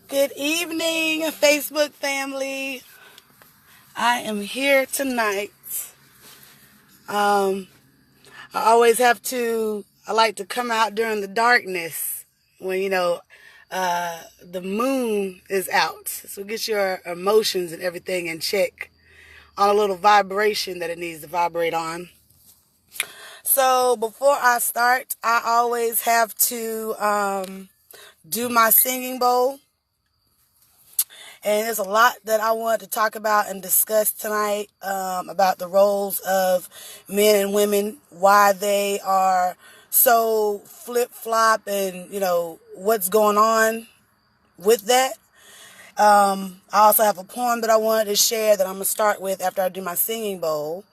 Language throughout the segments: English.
Good evening, Facebook family. I am here tonight. I always I like to come out during the darkness when, the moon is out. So get your emotions and everything in check on a little vibration that it needs to vibrate on. So before I start, I always have to do my singing bowl. And there's a lot that I want to talk about and discuss tonight about the roles of men and women, why they are so flip-flop, and, what's going on with that. I also have a poem that I wanted to share that I'm going to start with after I do my singing bowl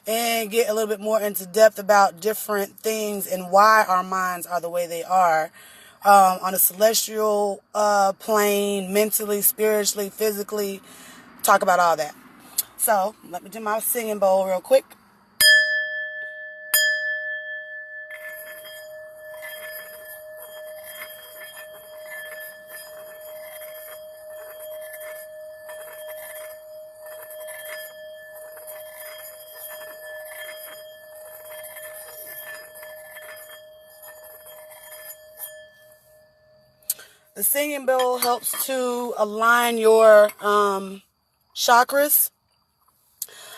and get a little bit more into depth about different things and why our minds are the way they are. On a celestial plane, mentally, spiritually, physically, talk about all that. So, let me do my singing bowl real quick. The singing bowl helps to align your chakras.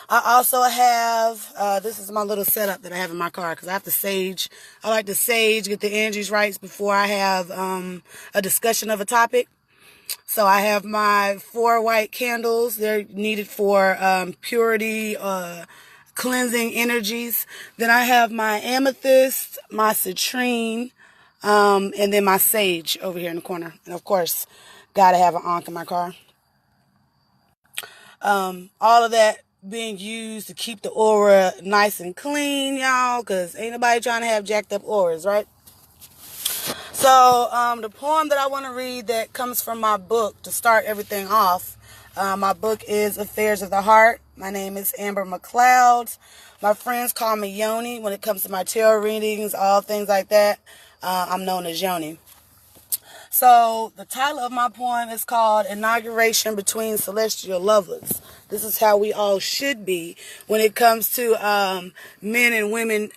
I also have, this is my little setup that I have in my car because I have to sage. I like to sage, get the energies right before I have a discussion of a topic. So I have my 4 white candles. They're needed for purity, cleansing energies. Then I have my amethyst, my citrine, and then my sage over here in the corner. And of course, gotta have an ankh in my car. All of that being used to keep the aura nice and clean, y'all, because ain't nobody trying to have jacked up auras, right? So, the poem that I want to read that comes from my book to start everything off. My book is Affairs of the Heart. My name is Amber McLeod. My friends call me Yoni when it comes to my tarot readings, all things like that. I'm known as Yoni. So, the title of my poem is called Inauguration Between Celestial Lovers. This is how we all should be when it comes to men and women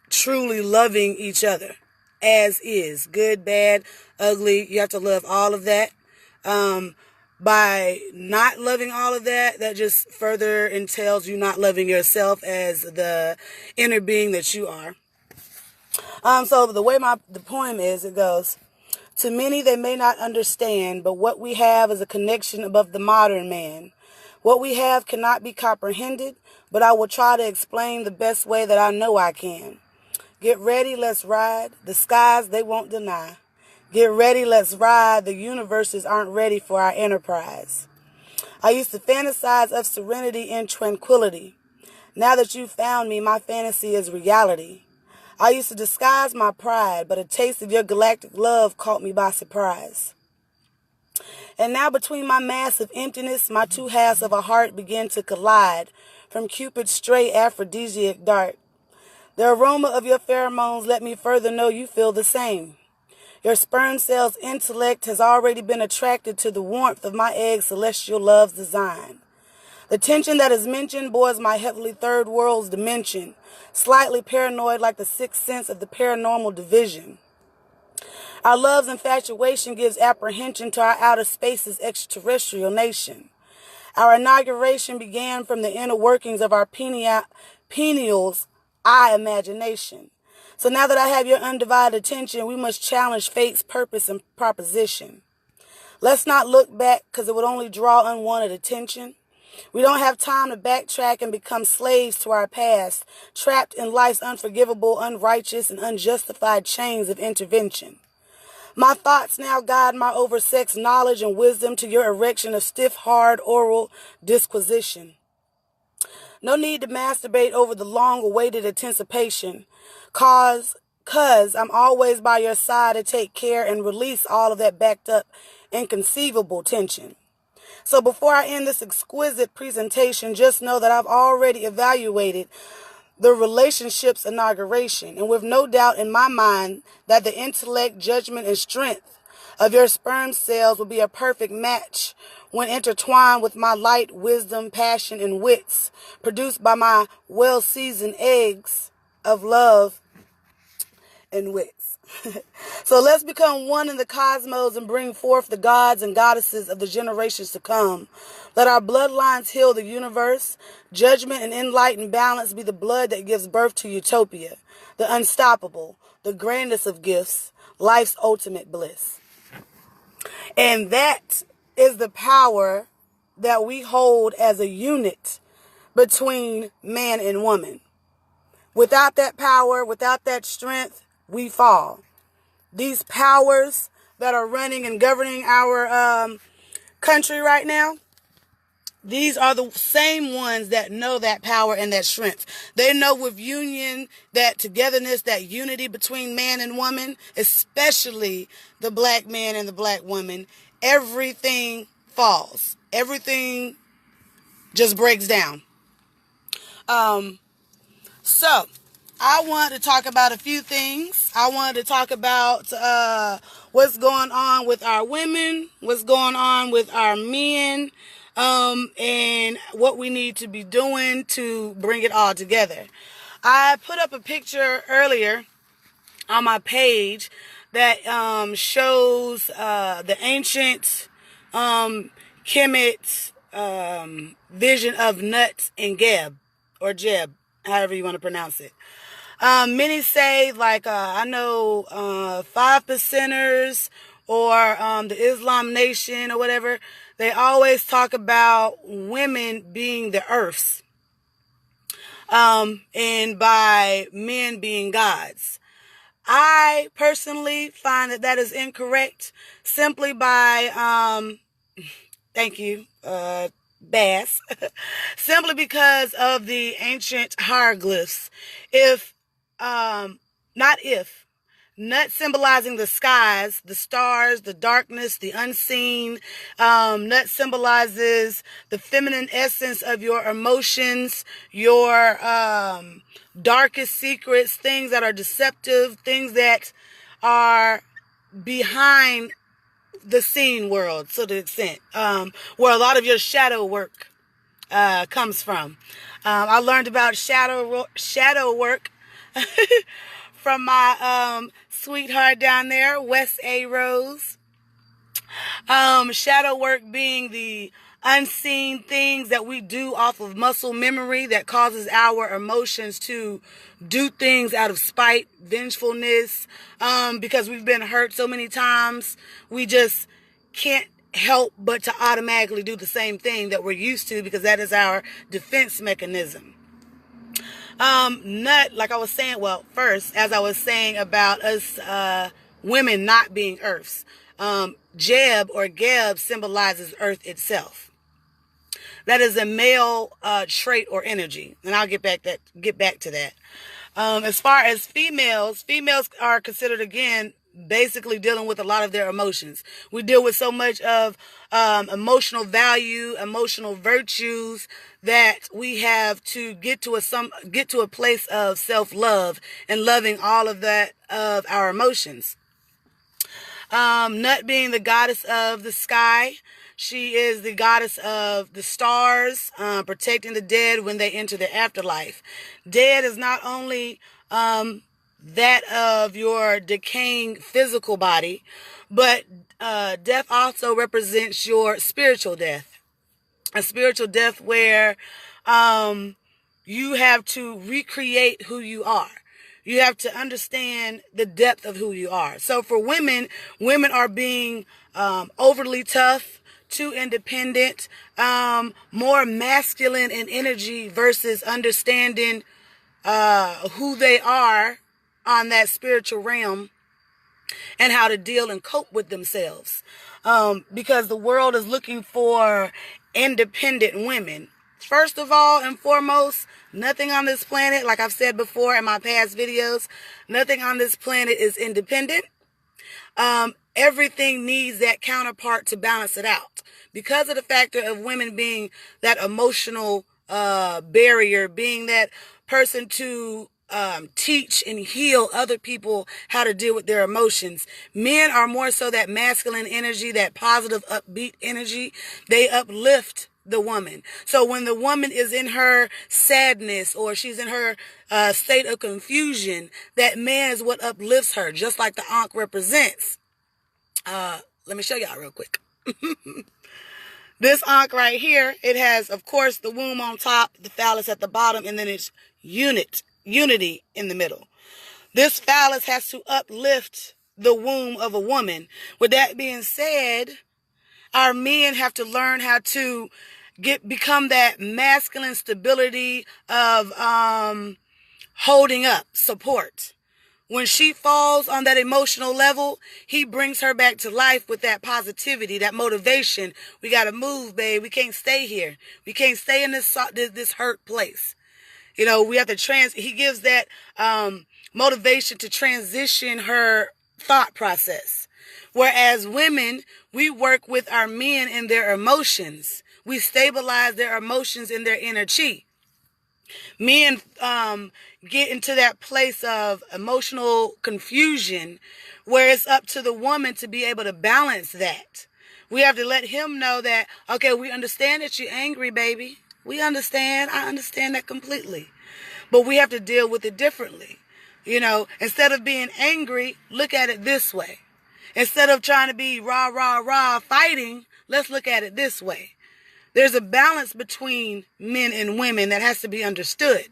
truly loving each other. As is. Good, bad, ugly. You have to love all of that. By not loving all of that, that just further entails you not loving yourself as the inner being that you are. So the way the poem is, it goes, to many they may not understand, but what we have is a connection above the modern man. What we have cannot be comprehended, but I will try to explain the best way that I know I can. Get ready, let's ride. The skies, they won't deny. Get ready, let's ride. The universes aren't ready for our enterprise. I used to fantasize of serenity and tranquility. Now that you've found me, my fantasy is reality. I used to disguise my pride, but a taste of your galactic love caught me by surprise. And now between my massive emptiness, my 2 halves of a heart begin to collide from Cupid's stray aphrodisiac dart. The aroma of your pheromones let me further know you feel the same. Your sperm cell's intellect has already been attracted to the warmth of my egg celestial love's design. The tension that is mentioned bores my heavenly third world's dimension, slightly paranoid like the sixth sense of the paranormal division. Our love's infatuation gives apprehension to our outer space's extraterrestrial nation. Our inauguration began from the inner workings of our pineal's eye imagination. So now that I have your undivided attention, we must challenge fate's purpose and proposition. Let's not look back because it would only draw unwanted attention. We don't have time to backtrack and become slaves to our past, trapped in life's unforgivable, unrighteous, and unjustified chains of intervention. My thoughts now guide my oversexed knowledge and wisdom to your erection of stiff, hard, oral disquisition. No need to masturbate over the long-awaited anticipation, cause I'm always by your side to take care and release all of that backed up, inconceivable tension. So before I end this exquisite presentation, just know that I've already evaluated the relationship's inauguration, and with no doubt in my mind that the intellect, judgment, and strength of your sperm cells will be a perfect match when intertwined with my light, wisdom, passion, and wits, produced by my well-seasoned eggs of love and wits. So let's become one in the cosmos and bring forth the gods and goddesses of the generations to come. Let our bloodlines heal the universe. Judgment and enlightened balance be the blood that gives birth to utopia, the unstoppable, the grandest of gifts, life's ultimate bliss. And that is the power that we hold as a unit between man and woman. Without that power, without that strength, we fall. These powers that are running and governing our country right now, these are the same ones that know that power and that strength. They know with union, that togetherness, that unity between man and woman, especially the black man and the black woman, everything falls. Everything just breaks down. So I wanted to talk about a few things. I wanted to talk about what's going on with our women, what's going on with our men, and what we need to be doing to bring it all together. I put up a picture earlier on my page that shows the ancient Kemet vision of Nut and Geb, or Jeb, however you want to pronounce it. Many say, like, I know 5%ers or the Islam Nation or whatever, they always talk about women being the earths, and by men being gods. I personally find that is incorrect, simply by, thank you, Bass, simply because of the ancient hieroglyphs. Nut symbolizing the skies, the stars, the darkness, the unseen. Nut symbolizes the feminine essence of your emotions, your darkest secrets, things that are deceptive, things that are behind the scene world, to the extent, where a lot of your shadow work comes from. I learned about shadow work from my sweetheart down there, West A. Rose. Shadow work being the unseen things that we do off of muscle memory that causes our emotions to do things out of spite, vengefulness, because we've been hurt so many times. We just can't help but to automatically do the same thing that we're used to, because that is our defense mechanism. Nut, like I was saying, well, first, as I was saying about us women not being earths, Jeb or Geb symbolizes earth itself. That is a male trait or energy, and I'll get back to that. As far as females are considered, again, basically dealing with a lot of their emotions. We deal with so much of emotional value, emotional virtues, that we have to get to a place of self-love and loving all of that of our emotions. Nut being the goddess of the sky. She is the goddess of the stars, protecting the dead when they enter the afterlife. Dead is not only that of your decaying physical body, but death also represents your spiritual death. A spiritual death where you have to recreate who you are. You have to understand the depth of who you are. So for women are being overly tough, too independent, more masculine in energy versus understanding who they are on that spiritual realm and how to deal and cope with themselves. Because the world is looking for independent women. First of all and foremost, nothing on this planet, like I've said before in my past videos, nothing on this planet is independent. Everything needs that counterpart to balance it out. Because of the factor of women being that emotional barrier, being that person to teach and heal other people how to deal with their emotions. Men are more so that masculine energy, that positive, upbeat energy. They uplift the woman. So when the woman is in her sadness or she's in her state of confusion, that man is what uplifts her, just like the Ankh represents. Let me show y'all real quick. This Ankh right here, it has, of course, the womb on top, the phallus at the bottom, and then it's unity in the middle. This phallus has to uplift the womb of a woman. With that being said, our men have to learn how to become that masculine stability of holding up, support. When she falls on that emotional level, he brings her back to life with that positivity, that motivation. We got to move, babe. We can't stay here. We can't stay in this hurt place. You know, we have to he gives that motivation to transition her thought process. Whereas women, we work with our men in their emotions. We stabilize their emotions in their inner chi. Men get into that place of emotional confusion where it's up to the woman to be able to balance that. We have to let him know that, okay, we understand that you're angry, baby. We understand. I understand that completely. But we have to deal with it differently. You know, instead of being angry, look at it this way. Instead of trying to be rah, rah, rah, fighting, let's look at it this way. There's a balance between men and women that has to be understood.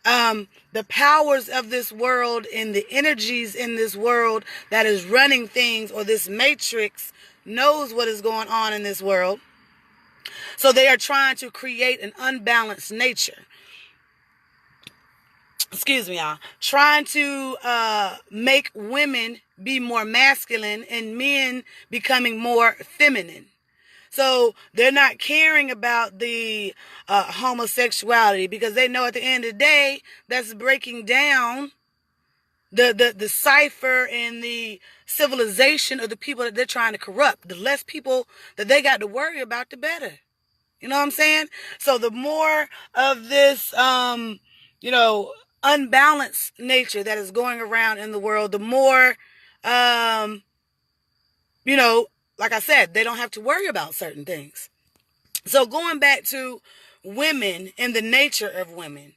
The powers of this world and the energies in this world that is running things, or this matrix, knows what is going on in this world. So they are trying to create an unbalanced nature. Excuse me, y'all. Trying to make women be more masculine and men becoming more feminine. So they're not caring about the homosexuality, because they know at the end of the day, that's breaking down the cipher and the civilization of the people that they're trying to corrupt. The less people that they got to worry about, the better. You know what I'm saying? So the more of this, unbalanced nature that is going around in the world, the more, like I said, they don't have to worry about certain things. So going back to women and the nature of women,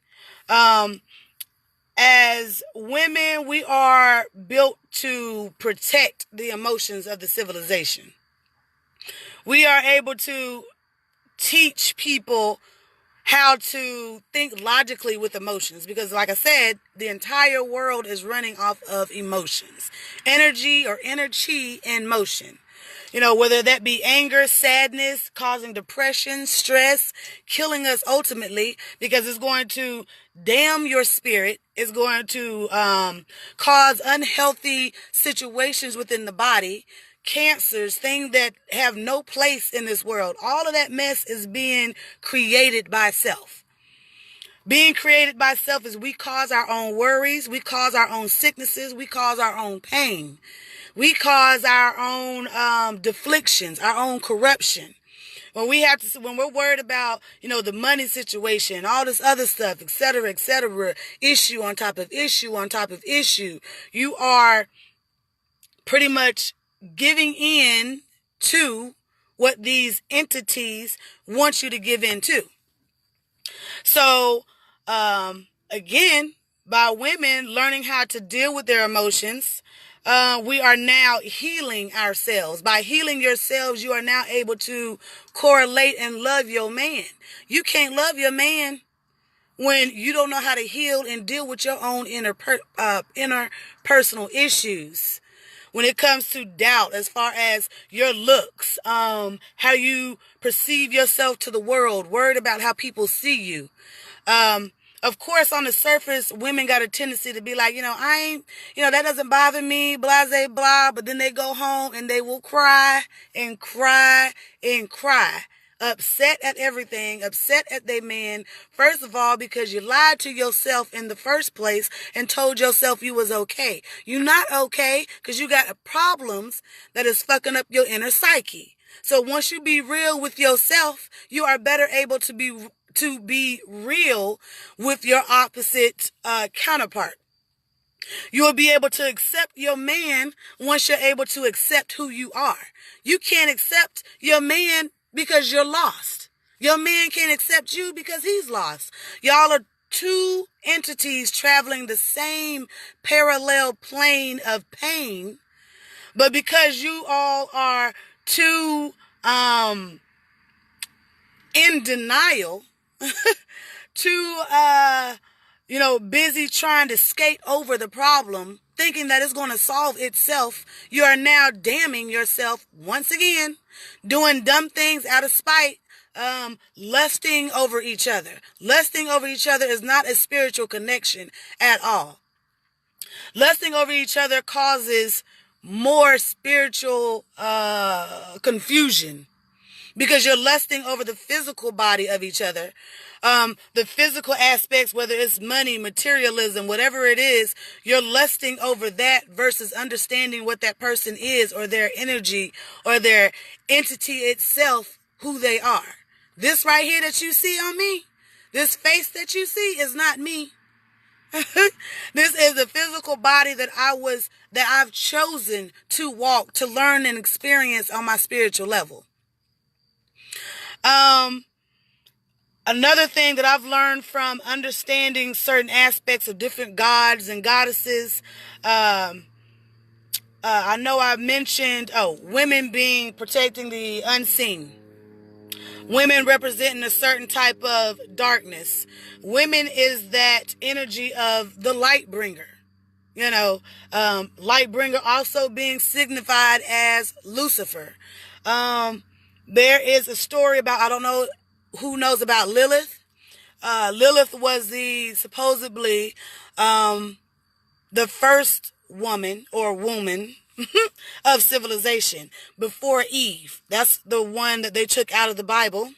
as women, we are built to protect the emotions of the civilization. We are able to teach people how to think logically with emotions, because like I said, the entire world is running off of emotions, energy or inner chi in motion. You know, whether that be anger, sadness, causing depression, stress, killing us ultimately, because it's going to damn your spirit. It's going to cause unhealthy situations within the body, cancers, things that have no place in this world. All of that mess is being created by self. Being created by self is we cause our own worries, we cause our own sicknesses, we cause our own pain. We cause our own deflections, our own corruption. When we're worried about, the money situation, all this other stuff, et cetera, issue on top of issue on top of issue, you are pretty much giving in to what these entities want you to give in to. So, again, by women learning how to deal with their emotions, we are now healing ourselves. By healing yourselves, you are now able to correlate and love your man. You can't love your man when you don't know how to heal and deal with your own inner personal issues. When it comes to doubt, as far as your looks, how you perceive yourself to the world, worried about how people see you. Of course, on the surface, women got a tendency to be like, that doesn't bother me, blah, blah, blah. But then they go home and they will cry and cry and cry. Upset at everything, upset at their man. First of all, because you lied to yourself in the first place and told yourself you was okay. You're not okay because you got problems that is fucking up your inner psyche. So once you be real with yourself, you are better able to to be real with your opposite counterpart. You will be able to accept your man once you're able to accept who you are. You can't accept your man because you're lost. Your man can't accept you because he's lost. Y'all are two entities traveling the same parallel plane of pain, but because you all are too in denial, too busy trying to skate over the problem, thinking that it's going to solve itself, you are now damning yourself once again, doing dumb things out of spite, lusting over each other. Lusting over each other is not a spiritual connection at all. Lusting over each other causes more spiritual confusion, because you're lusting over the physical body of each other. The physical aspects, whether it's money, materialism, whatever it is, you're lusting over that versus understanding what that person is, or their energy, or their entity itself, who they are. This right here that you see on me, this face that you see is not me. This is the physical body that I've chosen to walk, to learn and experience on my spiritual level. Another thing that I've learned from understanding certain aspects of different gods and goddesses, I know I mentioned, women protecting the unseen. Women representing a certain type of darkness. Women is that energy of the light bringer. Light bringer also being signified as Lucifer. There is a story about, I don't know who knows about Lilith. Lilith was supposedly the first woman or woman of civilization before Eve. That's the one that they took out of the Bible.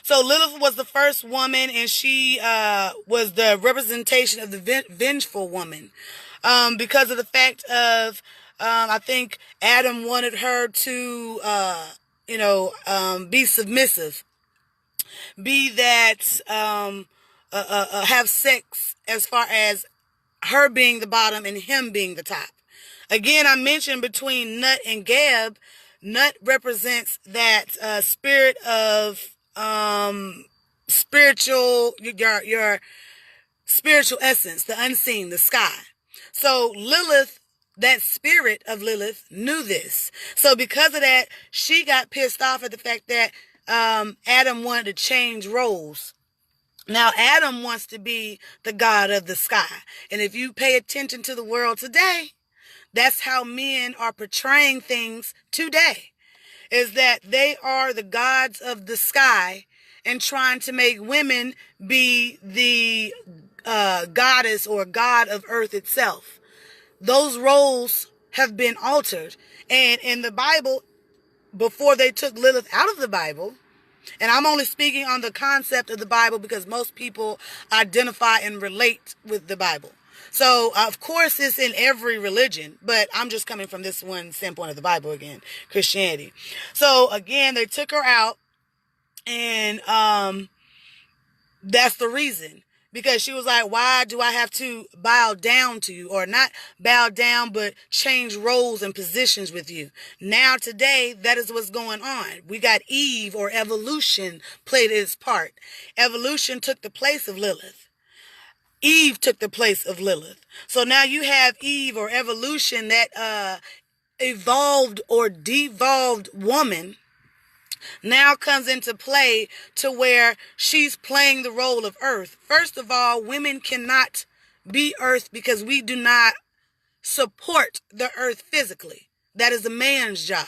So Lilith was the first woman, and she was the representation of the vengeful woman, because of the fact of I think Adam wanted her to be submissive, be that have sex, as far as her being the bottom and him being the top. Again, I mentioned between Nut and Gab. Nut represents that spirit of spiritual, your spiritual essence, the unseen, the sky. So Lilith, that spirit of Lilith, knew this. So because of that, she got pissed off at the fact that Adam wanted to change roles. Now Adam wants to be the god of the sky. And if you pay attention to the world today, that's how men are portraying things today, is that they are the gods of the sky and trying to make women be the goddess or god of earth itself. Those roles have been altered. And in the Bible, before they took Lilith out of the Bible, and I'm only speaking on the concept of the Bible because most people identify and relate with the Bible. So, of course, it's in every religion, but I'm just coming from this one standpoint of the Bible again, Christianity. So, again, they took her out, and that's the reason. Because she was like, why do I have to bow down to you? Or not bow down, but change roles and positions with you. Now, today, that is what's going on. We got Eve, or evolution, played its part. Evolution took the place of Lilith. Eve took the place of Lilith. So now you have Eve, or evolution, that evolved or devolved woman, now comes into play to where she's playing the role of earth. First of all, women cannot be earth because we do not support the earth physically. That is a man's job.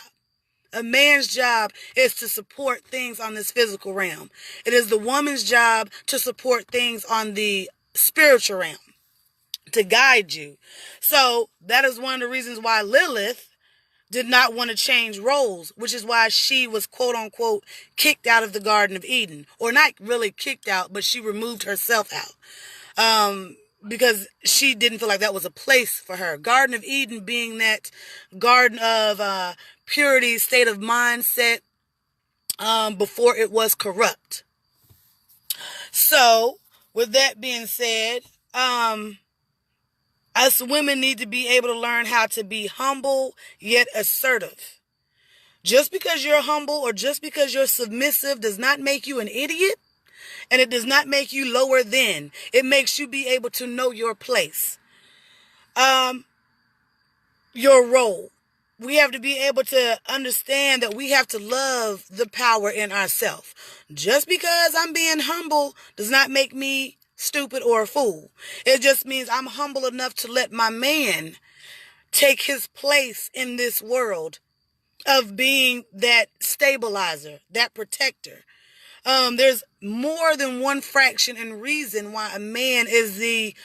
A man's job is to support things on this physical realm. It is the woman's job to support things on the spiritual realm, to guide you. So that is one of the reasons why Lilith did not want to change roles, which is why she was, quote unquote, kicked out of the Garden of Eden. Or not really kicked out, but she removed herself out. Because she didn't feel like that was a place for her. Garden of Eden being that garden of purity, state of mindset, before it was corrupt. So, with that being said, us women need to be able to learn how to be humble yet assertive. Just because you're humble or just because you're submissive does not make you an idiot, and it does not make you lower than. It makes you be able to know your place, your role. We have to be able to understand that we have to love the power in ourselves. Just because I'm being humble does not make me stupid or a fool. It just means I'm humble enough to let my man take his place in this world of being that stabilizer, that protector. There's more than one fraction and reason why a man is the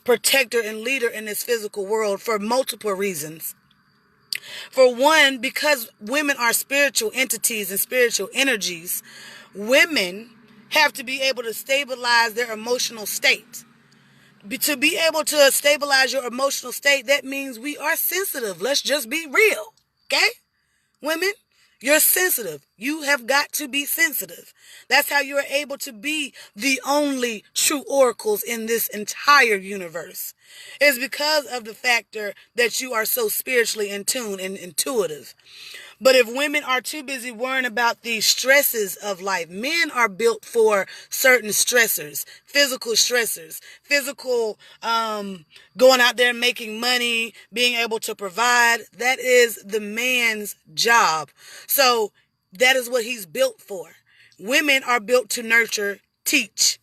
protector and leader in this physical world, for multiple reasons. For one, because women are spiritual entities and spiritual energies, women have to be able to stabilize their emotional state. To be able to stabilize your emotional state, that means we are sensitive. Let's just be real. Okay? Women, you're sensitive. You have got to be sensitive. That's how you are able to be the only true oracles in this entire universe. It's because of the factor that you are so spiritually in tune and intuitive. But if women are too busy worrying about the stresses of life, men are built for certain stressors, physical, going out there making money, being able to provide. That is the man's job. So that is what he's built for. Women are built to nurture, teach,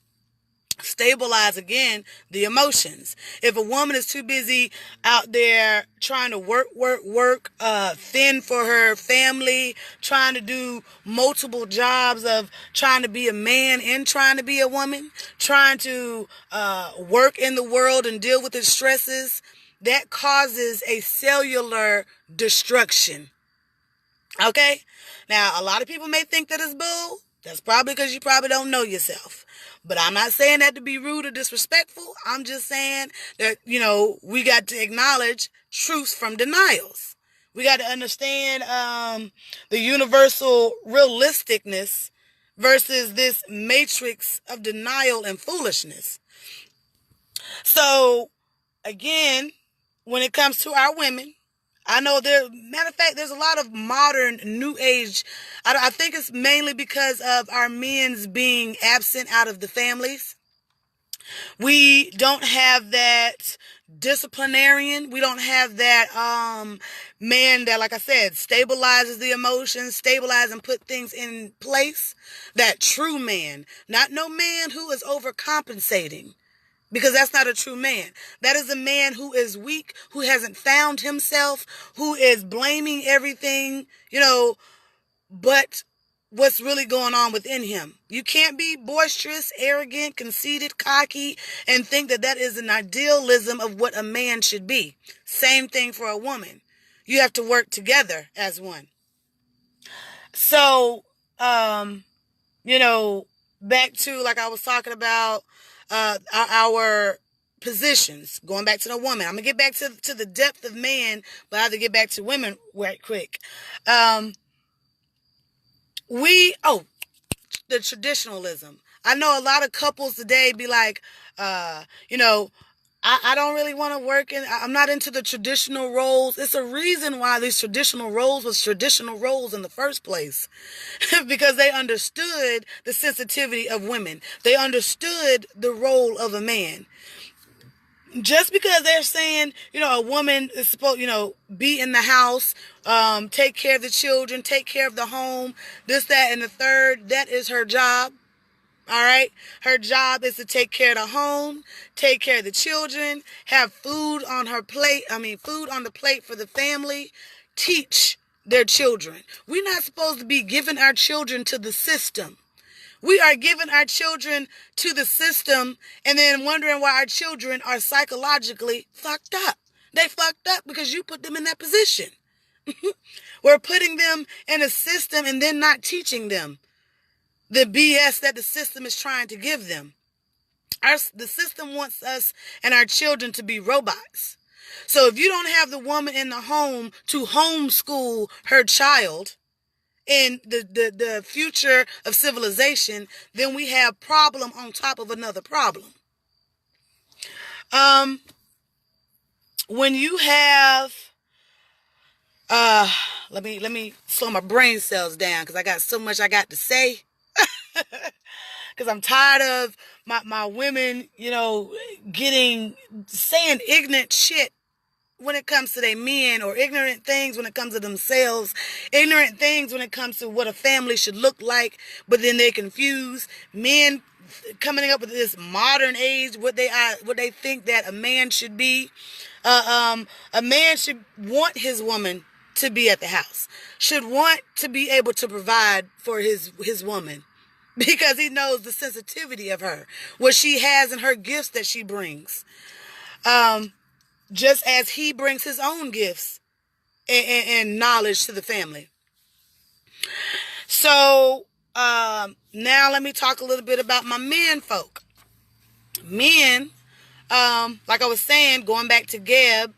stabilize, again, the emotions. If a woman is too busy out there trying to work, fend for her family, trying to do multiple jobs of trying to be a man and trying to be a woman, trying to work in the world and deal with its stresses, that causes a cellular destruction. Okay? Now, a lot of people may think that it's bull. That's probably because you probably don't know yourself. But I'm not saying that to be rude or disrespectful. I'm just saying that, we got to acknowledge truths from denials. We got to understand the universal realisticness versus this matrix of denial and foolishness. So, again, when it comes to our women, I know matter of fact, there's a lot of modern new age. I think it's mainly because of our men's being absent out of the families. We don't have that disciplinarian. We don't have that man that, like I said, stabilizes the emotions, stabilize and put things in place. That true man, not no man who is overcompensating. Because that's not a true man. That is a man who is weak, who hasn't found himself, who is blaming everything, but what's really going on within him. You can't be boisterous, arrogant, conceited, cocky, and think that that is an idealism of what a man should be. Same thing for a woman. You have to work together as one. So, back to, like I was talking about, our positions, going back to the woman. I'm going to get back to the depth of man, but I have to get back to women right quick. The traditionalism. I know a lot of couples today be like, I don't really want to work I'm not into the traditional roles. It's a reason why these traditional roles was traditional roles in the first place. Because they understood the sensitivity of women. They understood the role of a man. Just because they're saying, a woman is supposed, be in the house, take care of the children, take care of the home, this, that, and the third, that is her job. All right. Her job is to take care of the home, take care of the children, have food on her plate. Food on the plate for the family, teach their children. We're not supposed to be giving our children to the system. We are giving our children to the system and then wondering why our children are psychologically fucked up. They fucked up because you put them in that position. We're putting them in a system and then not teaching them the BS that the system is trying to give them. The system wants us and our children to be robots. So if you don't have the woman in the home to homeschool her child in the future of civilization, then we have problem on top of another problem. When you have let me slow my brain cells down because I got so much I got to say. Because I'm tired of my women, saying ignorant shit when it comes to their men, or ignorant things when it comes to themselves, ignorant things when it comes to what a family should look like, but then they're confused. Men coming up with this modern age, what they think that a man should be. A man should want his woman to be at the house, should want to be able to provide for his woman, because he knows the sensitivity of her, what she has and her gifts that she brings. Just as he brings his own gifts and knowledge to the family. So, now let me talk a little bit about my men folk. Men, like I was saying, going back to Geb,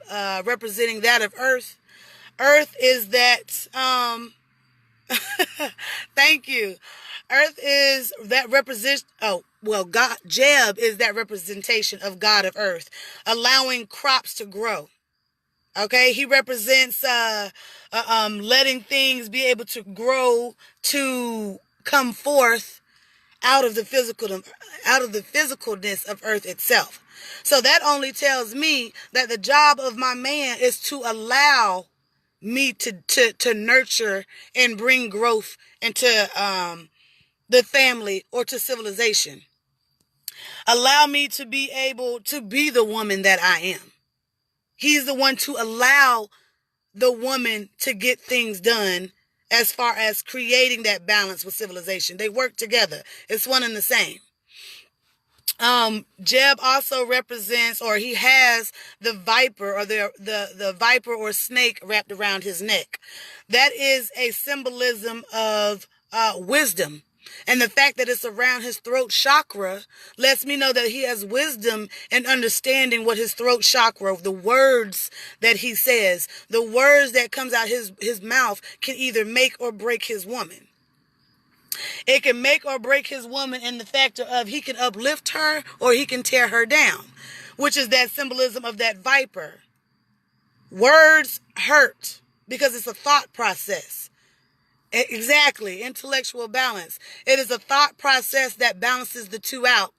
representing that of Earth. Earth is that, thank you. Earth is that God, Jeb is that representation of God of Earth, allowing crops to grow. Okay, he represents letting things be able to grow, to come forth out of the physicalness of Earth itself. So that only tells me that the job of my man is to allow me to nurture and bring growth into the family or to civilization. Allow me to be able to be the woman that I am. He's the one to allow the woman to get things done as far as creating that balance with civilization. They work together. It's one and the same. Jeb also represents, or he has the viper, or the viper or snake wrapped around his neck. That is a symbolism of wisdom. And the fact that it's around his throat chakra lets me know that he has wisdom and understanding what his throat chakra, the words that he says, the words that comes out his mouth can either make or break his woman. It can make or break his woman in the factor of he can uplift her or he can tear her down, which is that symbolism of that viper. Words hurt because it's a thought process. Exactly. Intellectual balance. It is a thought process that balances the two out.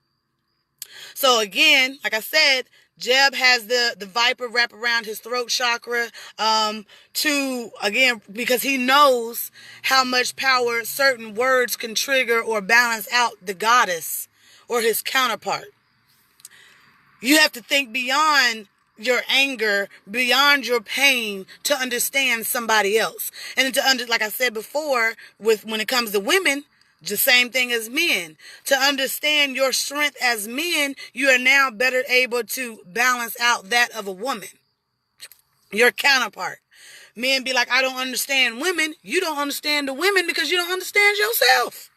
So again, like I said, Jeb has the viper wrap around his throat chakra, because he knows how much power certain words can trigger or balance out the goddess or his counterpart. You have to think beyond your anger, beyond your pain, to understand somebody else. And like I said before, when it comes to women, the same thing as men. To understand your strength as men, you are now better able to balance out that of a woman, your counterpart. Men be like, I don't understand women. You don't understand the women because you don't understand yourself.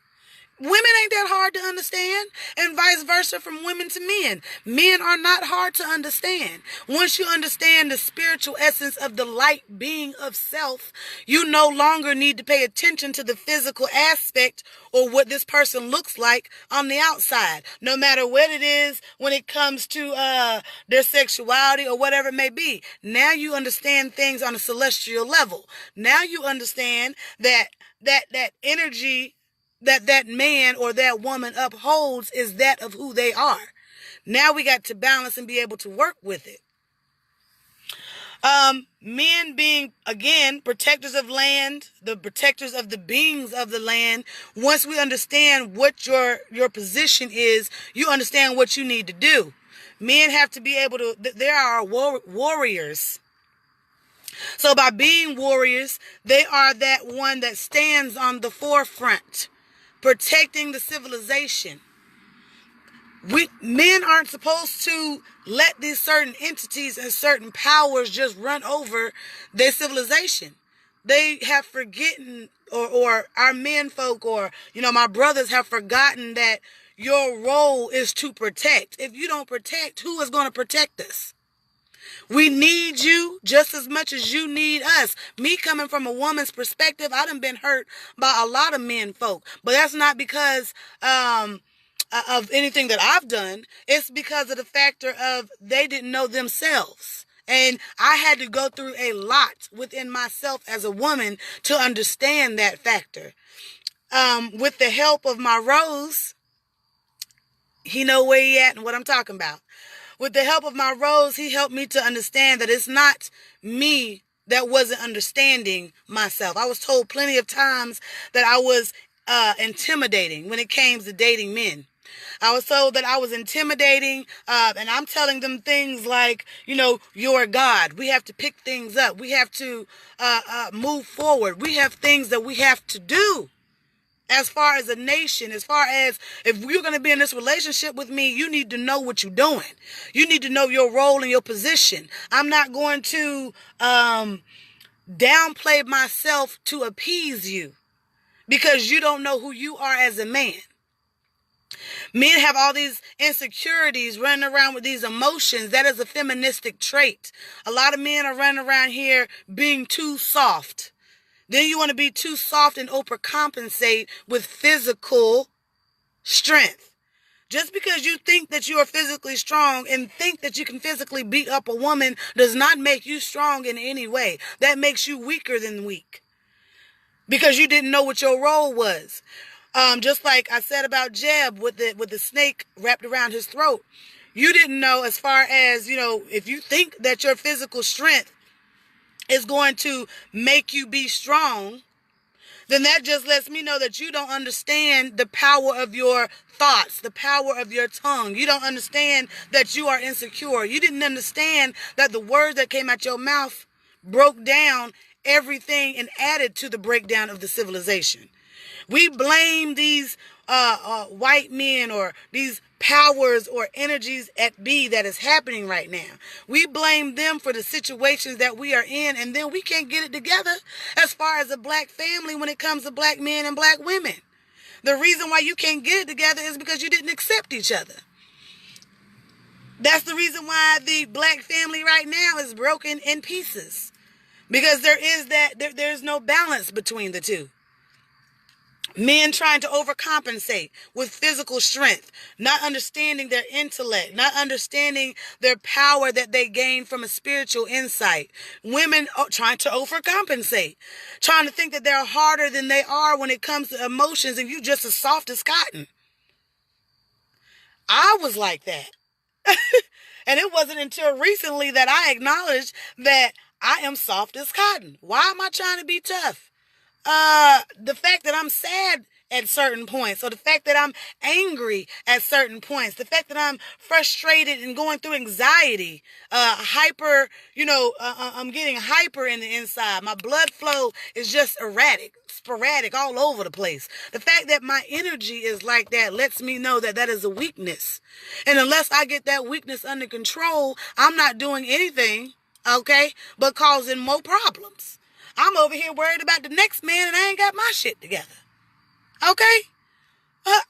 Women ain't that hard to understand, and vice versa from women to men. Men are not hard to understand. Once you understand the spiritual essence of the light being of self, you no longer need to pay attention to the physical aspect or what this person looks like on the outside, no matter what it is when it comes to their sexuality or whatever it may be. Now you understand things on a celestial level. Now you understand that energy that man or that woman upholds is that of who they are. Now we got to balance and be able to work with it. Men being, again, protectors of land, the protectors of the beings of the land. Once we understand what your position is, you understand what you need to do. Men have to be able to, there are warriors. So by being warriors, they are that one that stands on the forefront, protecting the civilization. Men aren't supposed to let these certain entities and certain powers just run over their civilization. They have forgotten, or our men folk, or, my brothers have forgotten that your role is to protect. If you don't protect, who is going to protect us? We need you just as much as you need us. Me coming from a woman's perspective, I done been hurt by a lot of men folk. But that's not because of anything that I've done. It's because of the factor of they didn't know themselves. And I had to go through a lot within myself as a woman to understand that factor. With the help of my Rose, he know where he at and what I'm talking about. With the help of my Rose, he helped me to understand that it's not me that wasn't understanding myself. I was told plenty of times that I was intimidating when it came to dating men. I was told that I was intimidating, and I'm telling them things like, you're God. We have to pick things up. We have to move forward. We have things that we have to do. As far as a nation, as far as if you're going to be in this relationship with me, you need to know what you're doing. You need to know your role and your position. I'm not going to downplay myself to appease you because you don't know who you are as a man. Men have all these insecurities, running around with these emotions. That is a feministic trait. A lot of men are running around here being too soft. Then you want to be too soft and overcompensate with physical strength. Just because you think that you are physically strong and think that you can physically beat up a woman does not make you strong in any way. That makes you weaker than weak. Because you didn't know what your role was. Just like I said about Jeb with the snake wrapped around his throat. You didn't know as far as, if you think that your physical strength is going to make you be strong, then that just lets me know that you don't understand the power of your thoughts, the power of your tongue. You don't understand that you are insecure. You didn't understand that the words that came out your mouth broke down everything and added to the breakdown of the civilization. We blame these white men or these powers or energies at B that is happening right now. We blame them for the situations that we are in, and then we can't get it together as far as a black family when it comes to black men and black women. The reason why you can't get it together is because you didn't accept each other. That's the reason why the black family right now is broken in pieces. Because there's no balance between the two. Men trying to overcompensate with physical strength, not understanding their intellect, not understanding their power that they gain from a spiritual insight. Women trying to overcompensate, trying to think that they're harder than they are when it comes to emotions and you just as soft as cotton. I was like that. And it wasn't until recently that I acknowledged that I am soft as cotton. Why am I trying to be tough? The fact that I'm sad at certain points, or the fact that I'm angry at certain points, the fact that I'm frustrated and going through anxiety, I'm getting hyper in the inside. My blood flow is just erratic, sporadic, all over the place. The fact that my energy is like that lets me know that that is a weakness. And unless I get that weakness under control, I'm not doing anything, but causing more problems. I'm over here worried about the next man and I ain't got my shit together.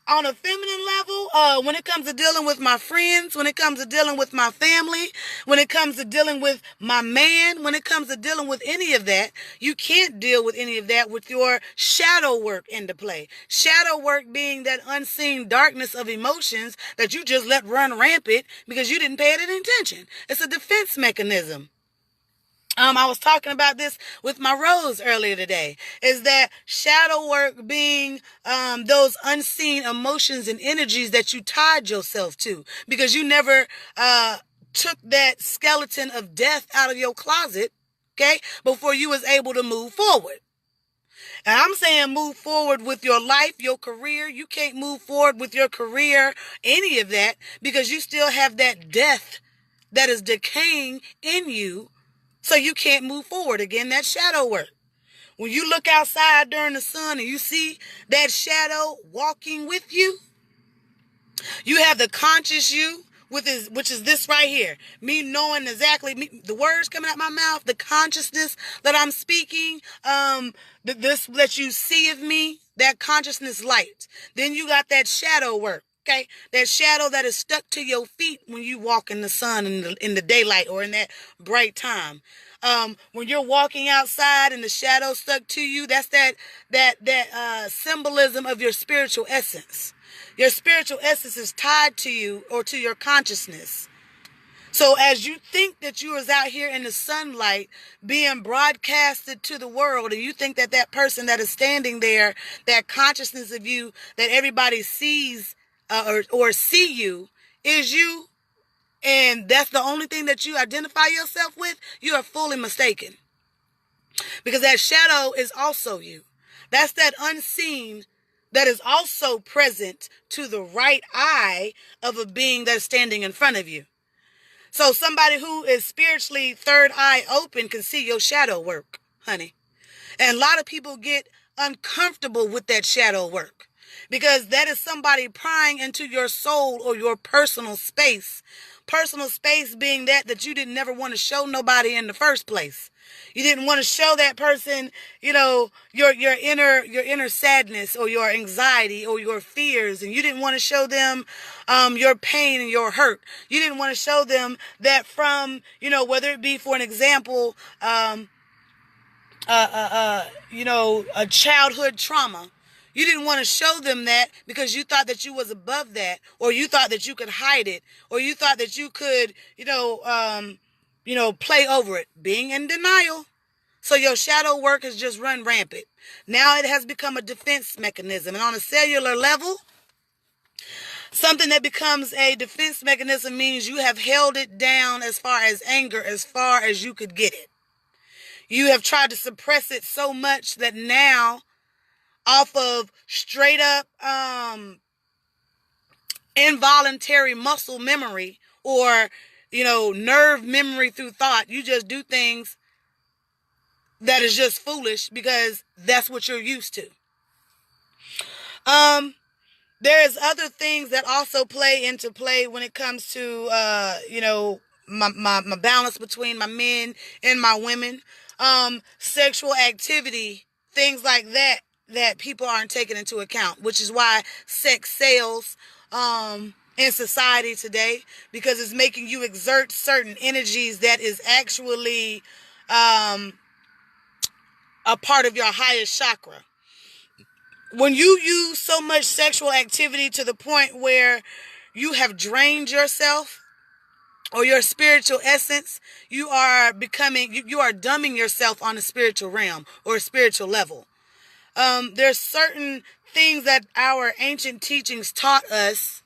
On a feminine level, when it comes to dealing with my friends, when it comes to dealing with my family, when it comes to dealing with my man, when it comes to dealing with any of that, you can't deal with any of that with your shadow work into play. Shadow work being that unseen darkness of emotions that you just let run rampant because you didn't pay it any attention. It's a defense mechanism. I was talking about this with my Rose earlier today, is that shadow work being those unseen emotions and energies that you tied yourself to because you never took that skeleton of death out of your closet, before you was able to move forward. And I'm saying move forward with your life, your career. You can't move forward with your career, any of that, because you still have that death that is decaying in you. So you can't move forward. Again, that shadow work. When you look outside during the sun and you see that shadow walking with you, you have the conscious you, which is this right here. Me knowing exactly the words coming out my mouth, the consciousness that I'm speaking, this that you see of me, that consciousness light. Then you got that shadow work. Okay, that shadow that is stuck to your feet when you walk in the sun in the daylight or in that bright time. When you're walking outside and the shadow stuck to you, that's that symbolism of your spiritual essence. Your spiritual essence is tied to you or to your consciousness. So as you think that you is out here in the sunlight being broadcasted to the world, and you think that that person that is standing there, that consciousness of you that everybody sees or see you is you, and that's the only thing that you identify yourself with, you are fully mistaken. Because that shadow is also you. That's that unseen that is also present to the right eye of a being that's standing in front of you. So somebody who is spiritually third eye open can see your shadow work, honey. And a lot of people get uncomfortable with that shadow work because that is somebody prying into your soul or your personal space. Personal space being that you didn't never want to show nobody in the first place. You didn't want to show that person, your inner sadness or your anxiety or your fears, and you didn't want to show them your pain and your hurt. You didn't want to show them that from, whether it be, for an example, a childhood trauma. You didn't want to show them that because you thought that you was above that, or you thought that you could hide it, or you thought that you could, play over it, being in denial. So your shadow work has just run rampant. Now it has become a defense mechanism. And on a cellular level, something that becomes a defense mechanism means you have held it down as far as anger, as far as you could get it. You have tried to suppress it so much that now, off of straight up involuntary muscle memory or, nerve memory through thought, you just do things that is just foolish because that's what you're used to. There's other things that also play into play when it comes to, my balance between my men and my women. Sexual activity, things like that people aren't taking into account, which is why sex sells in society today, because it's making you exert certain energies that is actually a part of your highest chakra. When you use so much sexual activity to the point where you have drained yourself or your spiritual essence, you are dumbing yourself on a spiritual realm or a spiritual level. There's certain things that our ancient teachings taught us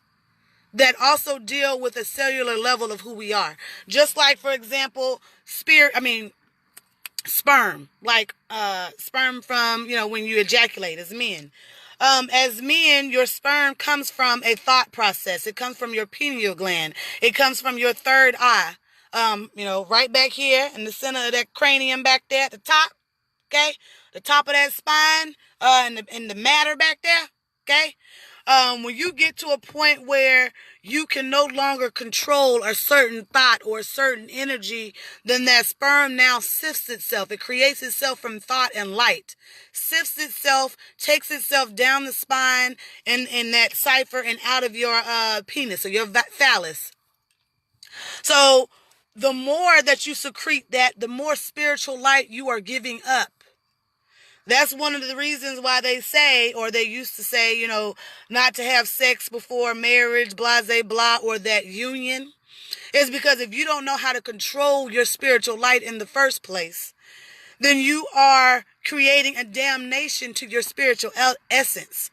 that also deal with a cellular level of who we are. Just like, for example, sperm, like sperm from, when you ejaculate as men. As men, your sperm comes from a thought process. It comes from your pineal gland. It comes from your third eye. Right back here in the center of that cranium back there at the top. Okay, the top of that spine, and the matter back there. Okay. When you get to a point where you can no longer control a certain thought or a certain energy, then that sperm now sifts itself. It creates itself from thought and light. Sifts itself, takes itself down the spine in that cipher and out of your penis or your phallus. So the more that you secrete that, the more spiritual light you are giving up. That's one of the reasons why they say, or they used to say, not to have sex before marriage, blase blah, or that union. Is because if you don't know how to control your spiritual light in the first place, then you are creating a damnation to your spiritual essence.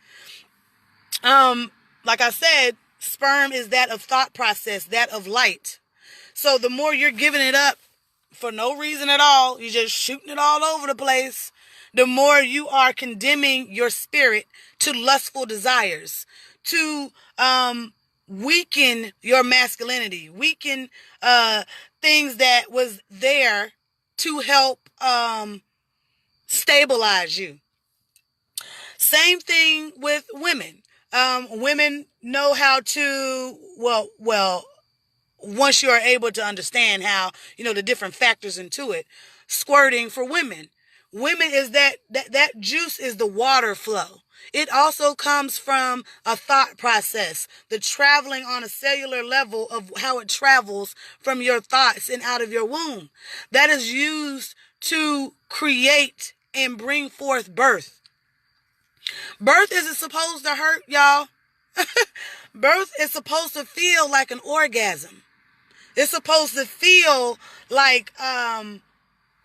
Like I said, sperm is that of thought process, that of light. So the more you're giving it up for no reason at all, you're just shooting it all over the place, the more you are condemning your spirit to lustful desires, to weaken your masculinity, weaken things that was there to help stabilize you. Same thing with women. Women know how to, once you are able to understand how, the different factors into it, squirting for women. Women is that juice is the water flow. It also comes from a thought process, the traveling on a cellular level of how it travels from your thoughts and out of your womb. That is used to create and bring forth birth. Birth isn't supposed to hurt, y'all. Birth is supposed to feel like an orgasm. It's supposed to feel like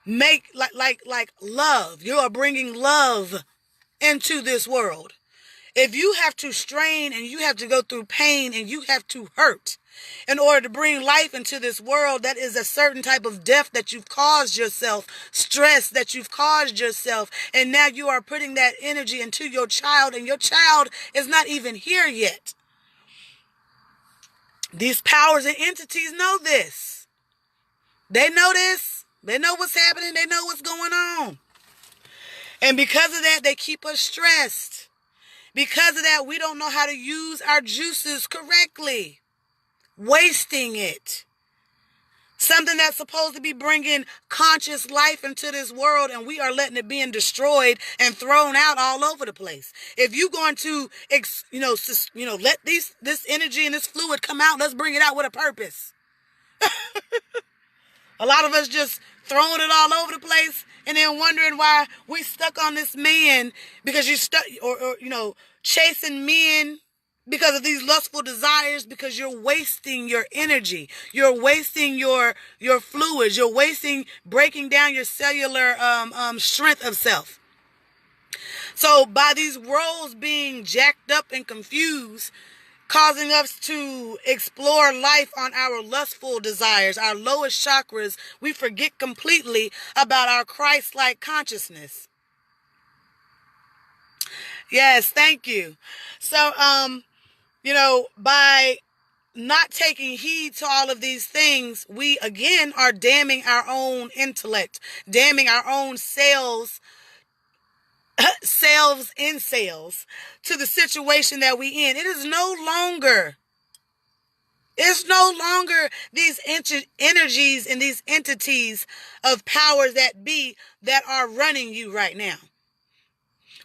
like love. You are bringing love into this world. If you have to strain and you have to go through pain and you have to hurt in order to bring life into this world, that is a certain type of death that you've caused yourself, stress that you've caused yourself, and now you are putting that energy into your child, and your child is not even here yet. These powers and entities know this. They know this. They know what's happening. They know what's going on. And because of that, they keep us stressed. Because of that, we don't know how to use our juices correctly. Wasting it. Something that's supposed to be bringing conscious life into this world, and we are letting it being destroyed and thrown out all over the place. If you're going to, let this energy and this fluid come out, let's bring it out with a purpose. A lot of us just throwing it all over the place and then wondering why we stuck on this man because you stuck, or chasing men because of these lustful desires, because you're wasting your energy. You're wasting your fluids. You're breaking down your cellular strength of self. So by these roles being jacked up and confused, causing us to explore life on our lustful desires, our lowest chakras, we forget completely about our Christ-like consciousness. Yes, thank you. So, by not taking heed to all of these things, we again are damning our own intellect, damning our own selves to the situation that we in. It's no longer these energies and these entities of powers that be that are running you right now.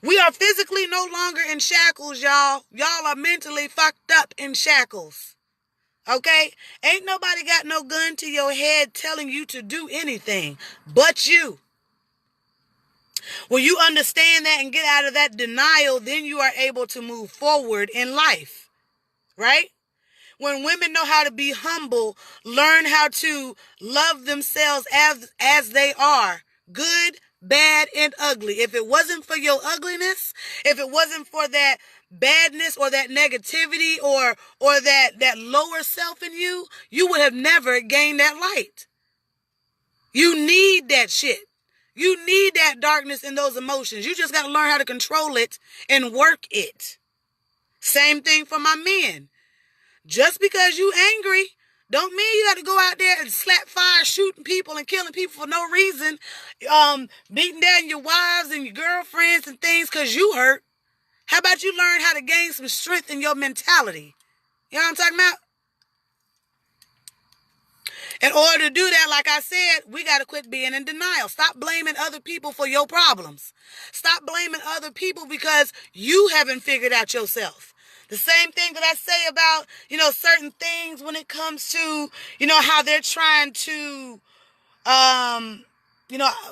We are physically no longer in shackles, y'all. Y'all are mentally fucked up in shackles. Okay? Ain't nobody got no gun to your head telling you to do anything but you. When you understand that and get out of that denial, then you are able to move forward in life. Right? When women know how to be humble, learn how to love themselves as they are, good, bad, and ugly. If it wasn't for your ugliness, if it wasn't for that badness or that negativity or that lower self in you, you would have never gained that light. You need that shit. You need that darkness and those emotions. You just got to learn how to control it and work it. Same thing for my men. Just because you angry don't mean you got to go out there and slap fire, shooting people and killing people for no reason, beating down your wives and your girlfriends and things because you hurt. How about you learn how to gain some strength in your mentality? You know what I'm talking about? In order to do that, like I said, we got to quit being in denial. Stop blaming other people for your problems. Stop blaming other people because you haven't figured out yourself. The same thing that I say about, certain things when it comes to, how they're trying to,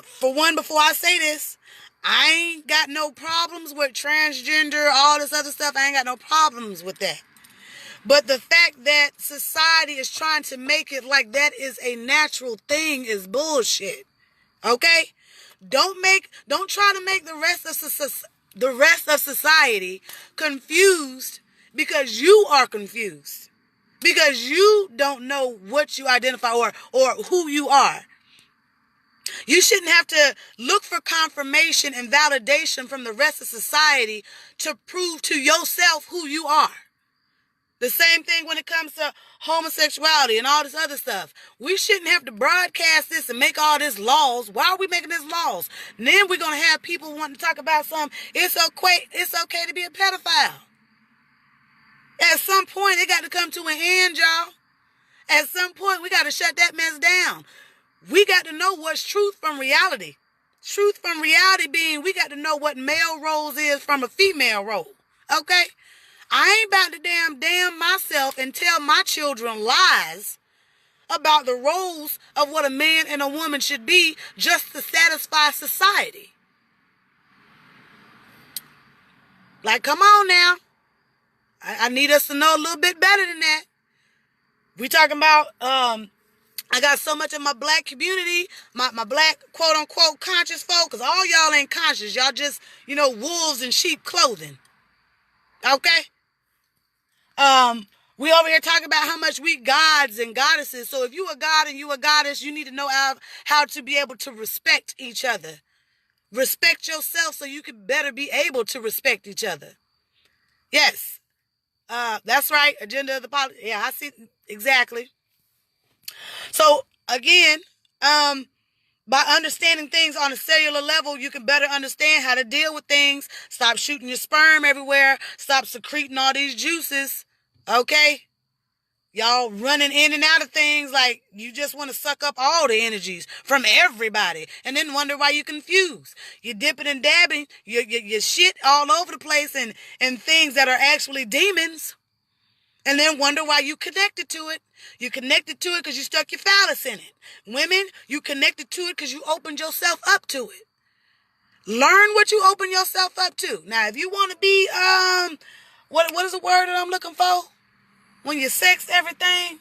for one, before I say this, I ain't got no problems with transgender, all this other stuff. I ain't got no problems with that. But the fact that society is trying to make it like that is a natural thing is bullshit. Okay? Don't try to make the rest of society confused because you are confused. Because you don't know what you identify or who you are. You shouldn't have to look for confirmation and validation from the rest of society to prove to yourself who you are. The same thing when it comes to homosexuality and all this other stuff. We shouldn't have to broadcast this and make all this laws. Why are we making this laws? And then we're going to have people wanting to talk about it's okay to be a pedophile. At some point, it got to come to an end, y'all. At some point, we got to shut that mess down. We got to know what's truth from reality. Truth from reality being we got to know what male roles is from a female role. Okay? I ain't about to damn myself and tell my children lies about the roles of what a man and a woman should be just to satisfy society. Like, come on now. I need us to know a little bit better than that. We talking about, I got so much of my black community, my black quote-unquote conscious folk, because all y'all ain't conscious. Y'all just, wolves in sheep clothing. Okay? We over here talking about how much we gods and goddesses. So if you a god and you a goddess, you need to know how to be able to respect each other. Respect yourself so you can better be able to respect each other. Yes. That's right. Agenda of the politics. Yeah, I see. Exactly. So again, by understanding things on a cellular level, you can better understand how to deal with things. Stop shooting your sperm everywhere. Stop secreting all these juices. Okay? Y'all running in and out of things like you just want to suck up all the energies from everybody and then wonder why you're confused. You're dipping and dabbing your shit all over the place and things that are actually demons and then wonder why you connected to it. You connected to it because you stuck your phallus in it. Women, you connected to it because you opened yourself up to it. Learn what you open yourself up to. Now, if you want to be, what is the word that I'm looking for? When you sex everything,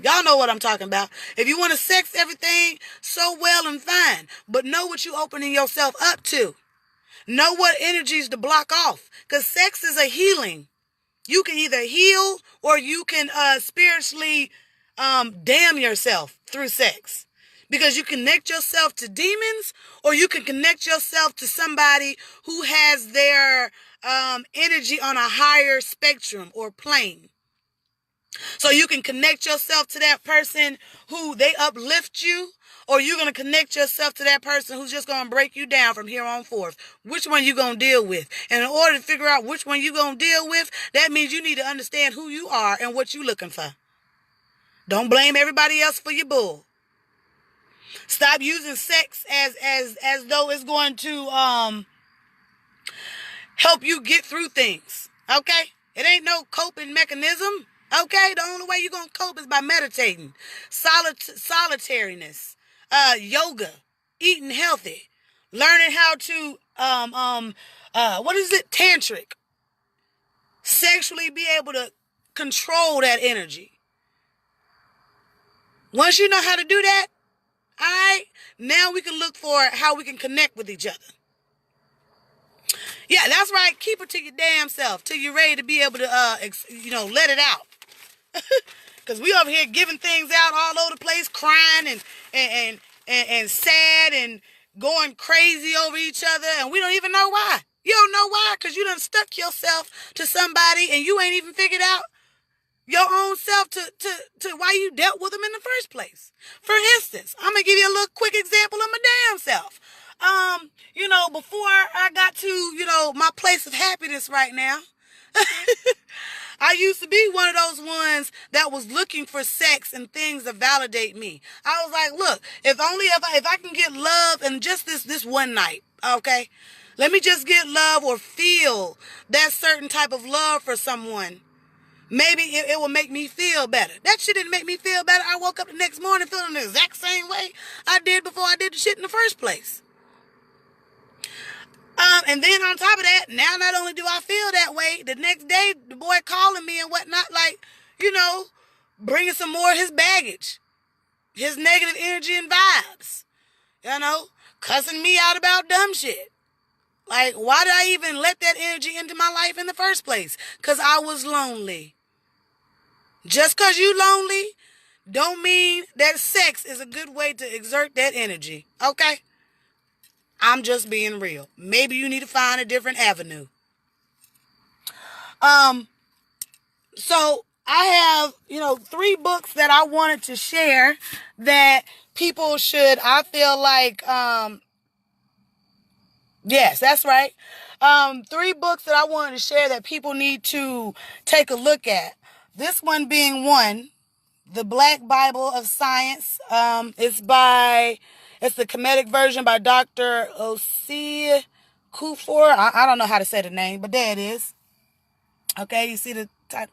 y'all know what I'm talking about. If you want to sex everything, so well and fine. But know what you opening yourself up to. Know what energies to block off. Because sex is a healing. You can either heal or you can spiritually damn yourself through sex. Because you connect yourself to demons or you can connect yourself to somebody who has their energy on a higher spectrum or plane. So you can connect yourself to that person who they uplift you, or you're going to connect yourself to that person who's just going to break you down from here on forth. Which one you going to deal with? And in order to figure out which one you going to deal with, that means you need to understand who you are and what you're looking for. Don't blame everybody else for your bull. Stop using sex as though it's going to help you get through things. Okay? It ain't no coping mechanism. Okay, the only way you're going to cope is by meditating, solitariness, yoga, eating healthy, learning how to, tantric, sexually be able to control that energy. Once you know how to do that, all right, now we can look for how we can connect with each other. Yeah, that's right. Keep it to your damn self till you're ready to be able to, let it out. Because we over here giving things out all over the place, crying and sad and going crazy over each other, and we don't even know why. You don't know why? Because you done stuck yourself to somebody and you ain't even figured out your own self to why you dealt with them in the first place. For instance, I'm going to give you a little quick example of my damn self. Before I got to, my place of happiness right now, I used to be one of those ones that was looking for sex and things to validate me. I was like, look, if I can get love and just this one night, okay? Let me just get love or feel that certain type of love for someone. Maybe it will make me feel better. That shit didn't make me feel better. I woke up the next morning feeling the exact same way I did before I did the shit in the first place. And then on top of that, now not only do I feel that way, the next day, the boy calling me and whatnot, like, bringing some more of his baggage, his negative energy and vibes, cussing me out about dumb shit. Like, why did I even let that energy into my life in the first place? Because I was lonely. Just because you lonely don't mean that sex is a good way to exert that energy, okay? I'm just being real. Maybe you need to find a different avenue. So I have, 3 books that I wanted to share that people should, I feel like, yes, that's right. 3 books that I wanted to share that people need to take a look at. This one being one, The Black Bible of Science. It's It's the comedic version by Dr. Osei Kufor. I don't know how to say the name, but there it is. Okay, you see the type.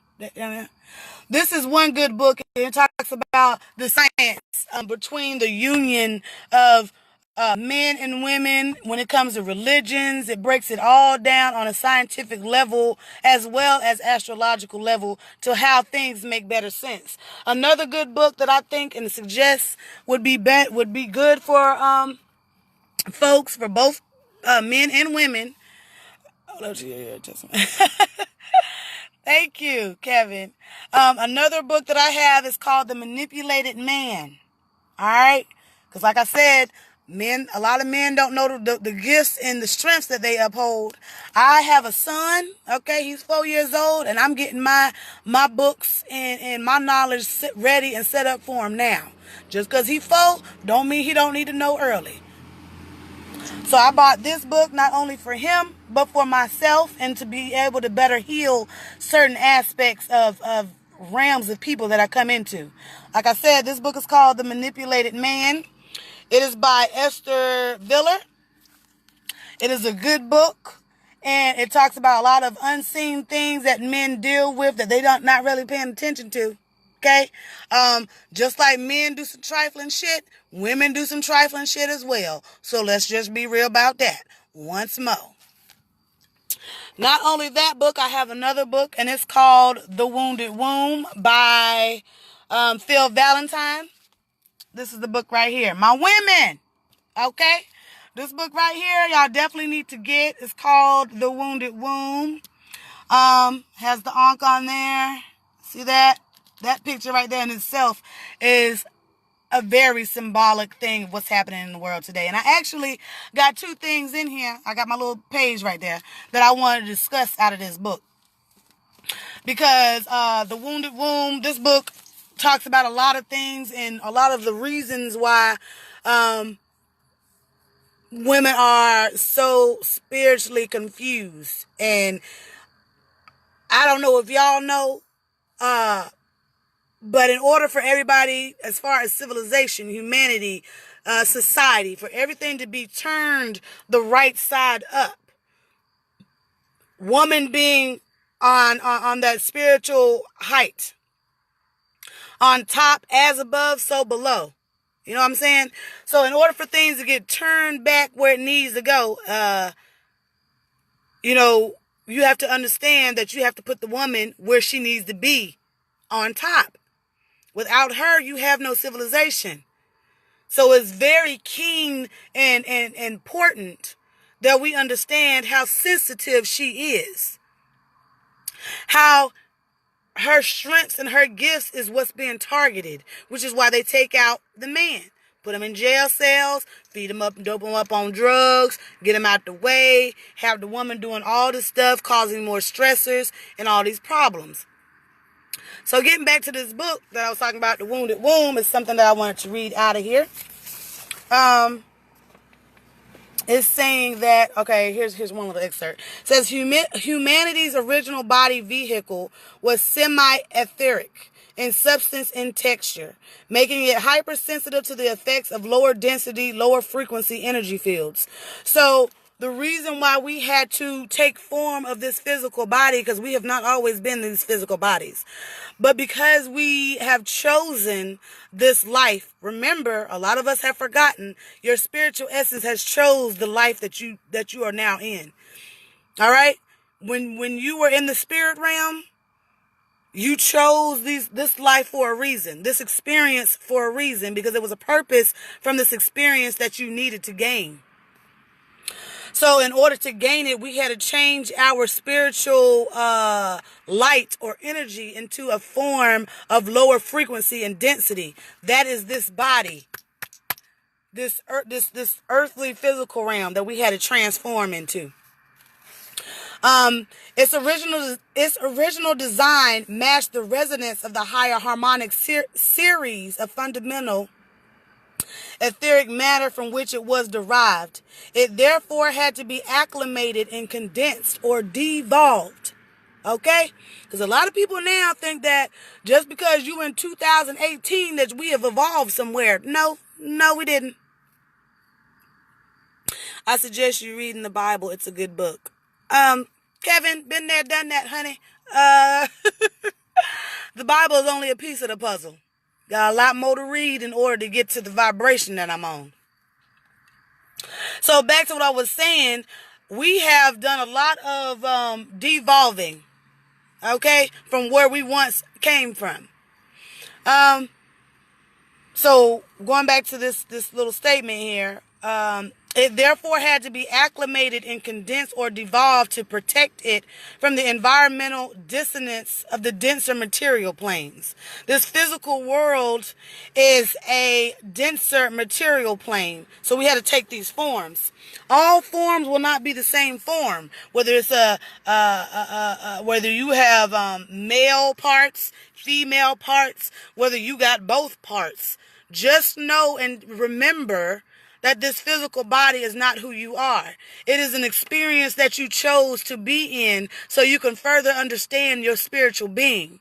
This is one good book. It talks about the science between the union of men and women when it comes to religions. It breaks it all down on a scientific level as well as astrological level to how things make better sense. Another good book that I think and suggest would be good for folks, for both men and women. Thank you, Kevin. Another book that I have is called The Manipulated Man. All right? Because like I said, a lot of men don't know the gifts and the strengths that they uphold. I have a son, okay? He's 4 years old, and I'm getting my books and my knowledge ready and set up for him now. Just because he's 4 don't mean he don't need to know early. So I bought this book not only for him, but for myself, and to be able to better heal certain aspects of realms of people that I come into. Like I said, this book is called The Manipulated Man. It is by Esther Viller. It is a good book, and it talks about a lot of unseen things that men deal with that they don't not really paying attention to. Okay? Just like men do some trifling shit, women do some trifling shit as well. So let's just be real about that once more. Not only that book, I have another book, and it's called The Wounded Womb by Phil Valentine. This is the book right here. My women, okay? This book right here, y'all definitely need to get. It's called The Wounded Womb. Has the ankh on there. See that? That picture right there in itself is a very symbolic thing of what's happening in the world today. And I actually got 2 things in here. I got my little page right there that I want to discuss out of this book. Because The Wounded Womb, this book talks about a lot of things and a lot of the reasons why women are so spiritually confused. And I don't know if y'all know, but in order for everybody, as far as civilization, humanity, society, for everything to be turned the right side up, woman being on that spiritual height, on top as above, so below. You know what I'm saying? So in order for things to get turned back where it needs to go, you have to understand that you have to put the woman where she needs to be, on top. Without her, you have no civilization. So it's very keen and important that we understand how sensitive she is. How her strengths and her gifts is what's being targeted, which is why they take out the man. Put him in jail cells, feed him up and dope him up on drugs, get him out the way, have the woman doing all this stuff, causing more stressors and all these problems. So getting back to this book that I was talking about, The Wounded Womb, is something that I wanted to read out of here. It's saying that, okay, here's one little excerpt. It says, humanity's original body vehicle was semi-etheric in substance and texture, making it hypersensitive to the effects of lower density, lower frequency energy fields. So the reason why we had to take form of this physical body, because we have not always been these physical bodies, but because we have chosen this life. Remember, a lot of us have forgotten, your spiritual essence has chose the life that you are now in. All right? When you were in the spirit realm, you chose this life for a reason, this experience for a reason, because there was a purpose from this experience that you needed to gain. So in order to gain it, we had to change our spiritual light or energy into a form of lower frequency and density. That is this body, this earthly physical realm that we had to transform into. Its original design matched the resonance of the higher harmonic series of fundamental etheric matter from which it was derived. It therefore had to be acclimated and condensed or devolved. Okay? Because a lot of people now think that just because you in 2018 that we have evolved somewhere. No, we didn't. I suggest you reading the Bible. It's a good book. Kevin, been there, done that, honey. The Bible is only a piece of the puzzle. Got a lot more to read in order to get to the vibration that I'm on. So back to what I was saying, we have done a lot of devolving, okay, from where we once came from. So going back to this little statement here, it therefore had to be acclimated and condensed or devolved to protect it from the environmental dissonance of the denser material planes. This physical world is a denser material plane, so we had to take these forms. All forms will not be the same form, whether it's whether you have male parts, female parts, whether you got both parts. Just know and remember that this physical body is not who you are. It is an experience that you chose to be in so you can further understand your spiritual being,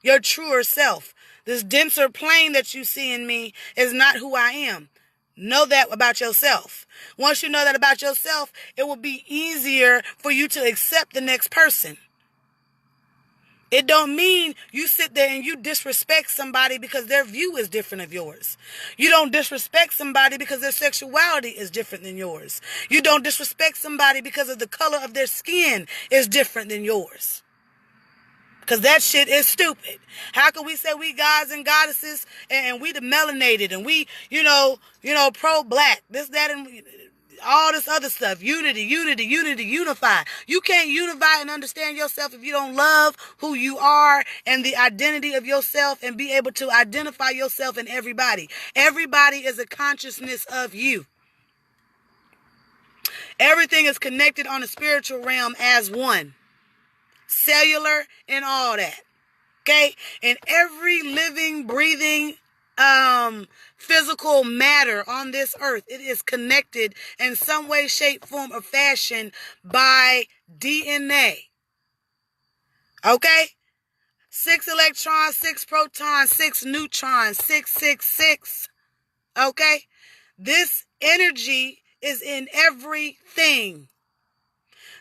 your truer self. This denser plane that you see in me is not who I am. Know that about yourself. Once you know that about yourself, it will be easier for you to accept the next person. It don't mean you sit there and you disrespect somebody because their view is different of yours. You don't disrespect somebody because their sexuality is different than yours. You don't disrespect somebody because of the color of their skin is different than yours. Because that shit is stupid. How can we say we gods and goddesses and we the melanated and we, pro-black, this, that, and all this other stuff. Unity, unify. You can't unify and understand yourself if you don't love who you are and the identity of yourself and be able to identify yourself in everybody. Everybody is a consciousness of you. Everything is connected on the spiritual realm as one. Cellular and all that. Okay? And every living, breathing, physical matter on this earth, it is connected in some way, shape, form, or fashion by DNA. Okay? 6 electrons, 6 protons, 6 neutrons, 666. Okay? This energy is in everything.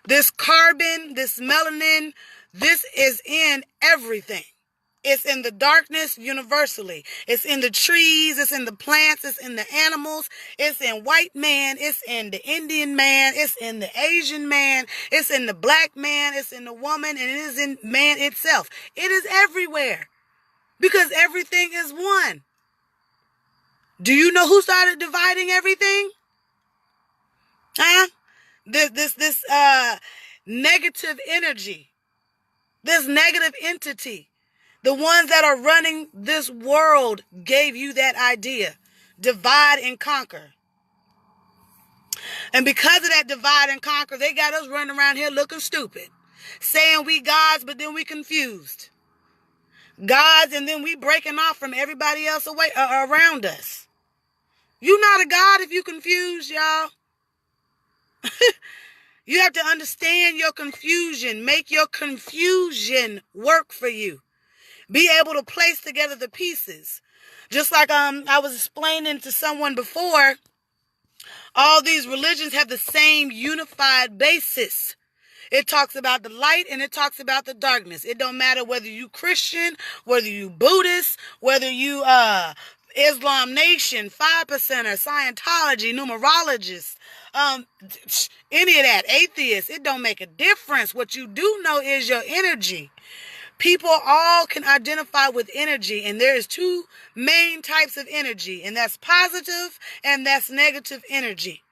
This carbon, this melanin, this is in everything. It's in the darkness universally. It's in the trees. It's in the plants. It's in the animals. It's in white man. It's in the Indian man. It's in the Asian man. It's in the black man. It's in the woman. And it is in man itself. It is everywhere. Because everything is one. Do you know who started dividing everything? Huh? This negative energy. This negative entity. The ones that are running this world gave you that idea. Divide and conquer. And because of that divide and conquer, they got us running around here looking stupid. Saying we gods, but then we confused. Gods, and then we breaking off from everybody else away around us. You not a god if you confused, y'all. You have to understand your confusion. Make your confusion work for you. Be able to place together the pieces. Just like I was explaining to someone before, all these religions have the same unified basis. It talks about the light and it talks about the darkness. It don't matter whether you Christian, whether you Buddhist, whether you Islam Nation, 5%er, Scientology, numerologist, any of that, atheist. It don't make a difference. What you do know is your energy. People all can identify with energy, and there is 2 main types of energy, and that's positive and that's negative energy.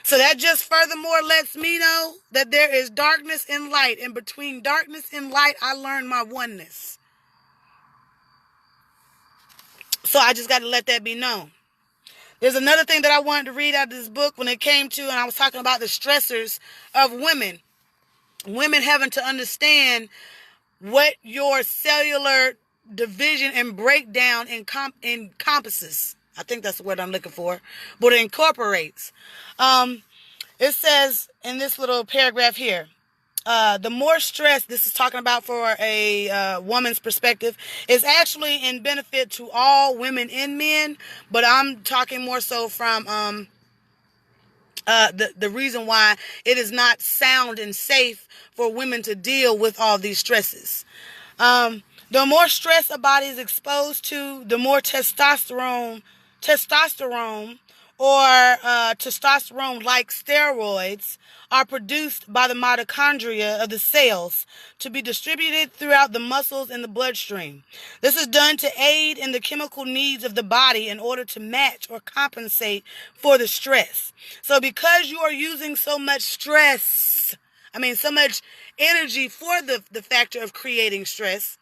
So that just furthermore lets me know that there is darkness and light, and between darkness and light, I learned my oneness. So I just got to let that be known. There's another thing that I wanted to read out of this book when it came to, and I was talking about the stressors of women. Women having to understand what your cellular division and breakdown encompasses. I think that's the word I'm looking for. But it incorporates. It says in this little paragraph here, the more stress, this is talking about for a woman's perspective, is actually in benefit to all women and men. But I'm talking more so from the reason why it is not sound and safe for women to deal with all these stresses. The more stress a body is exposed to, the more testosterone or testosterone-like steroids are produced by the mitochondria of the cells to be distributed throughout the muscles and the bloodstream. This is done to aid in the chemical needs of the body in order to match or compensate for the stress. So because you are using so much so much energy for the factor of creating stress,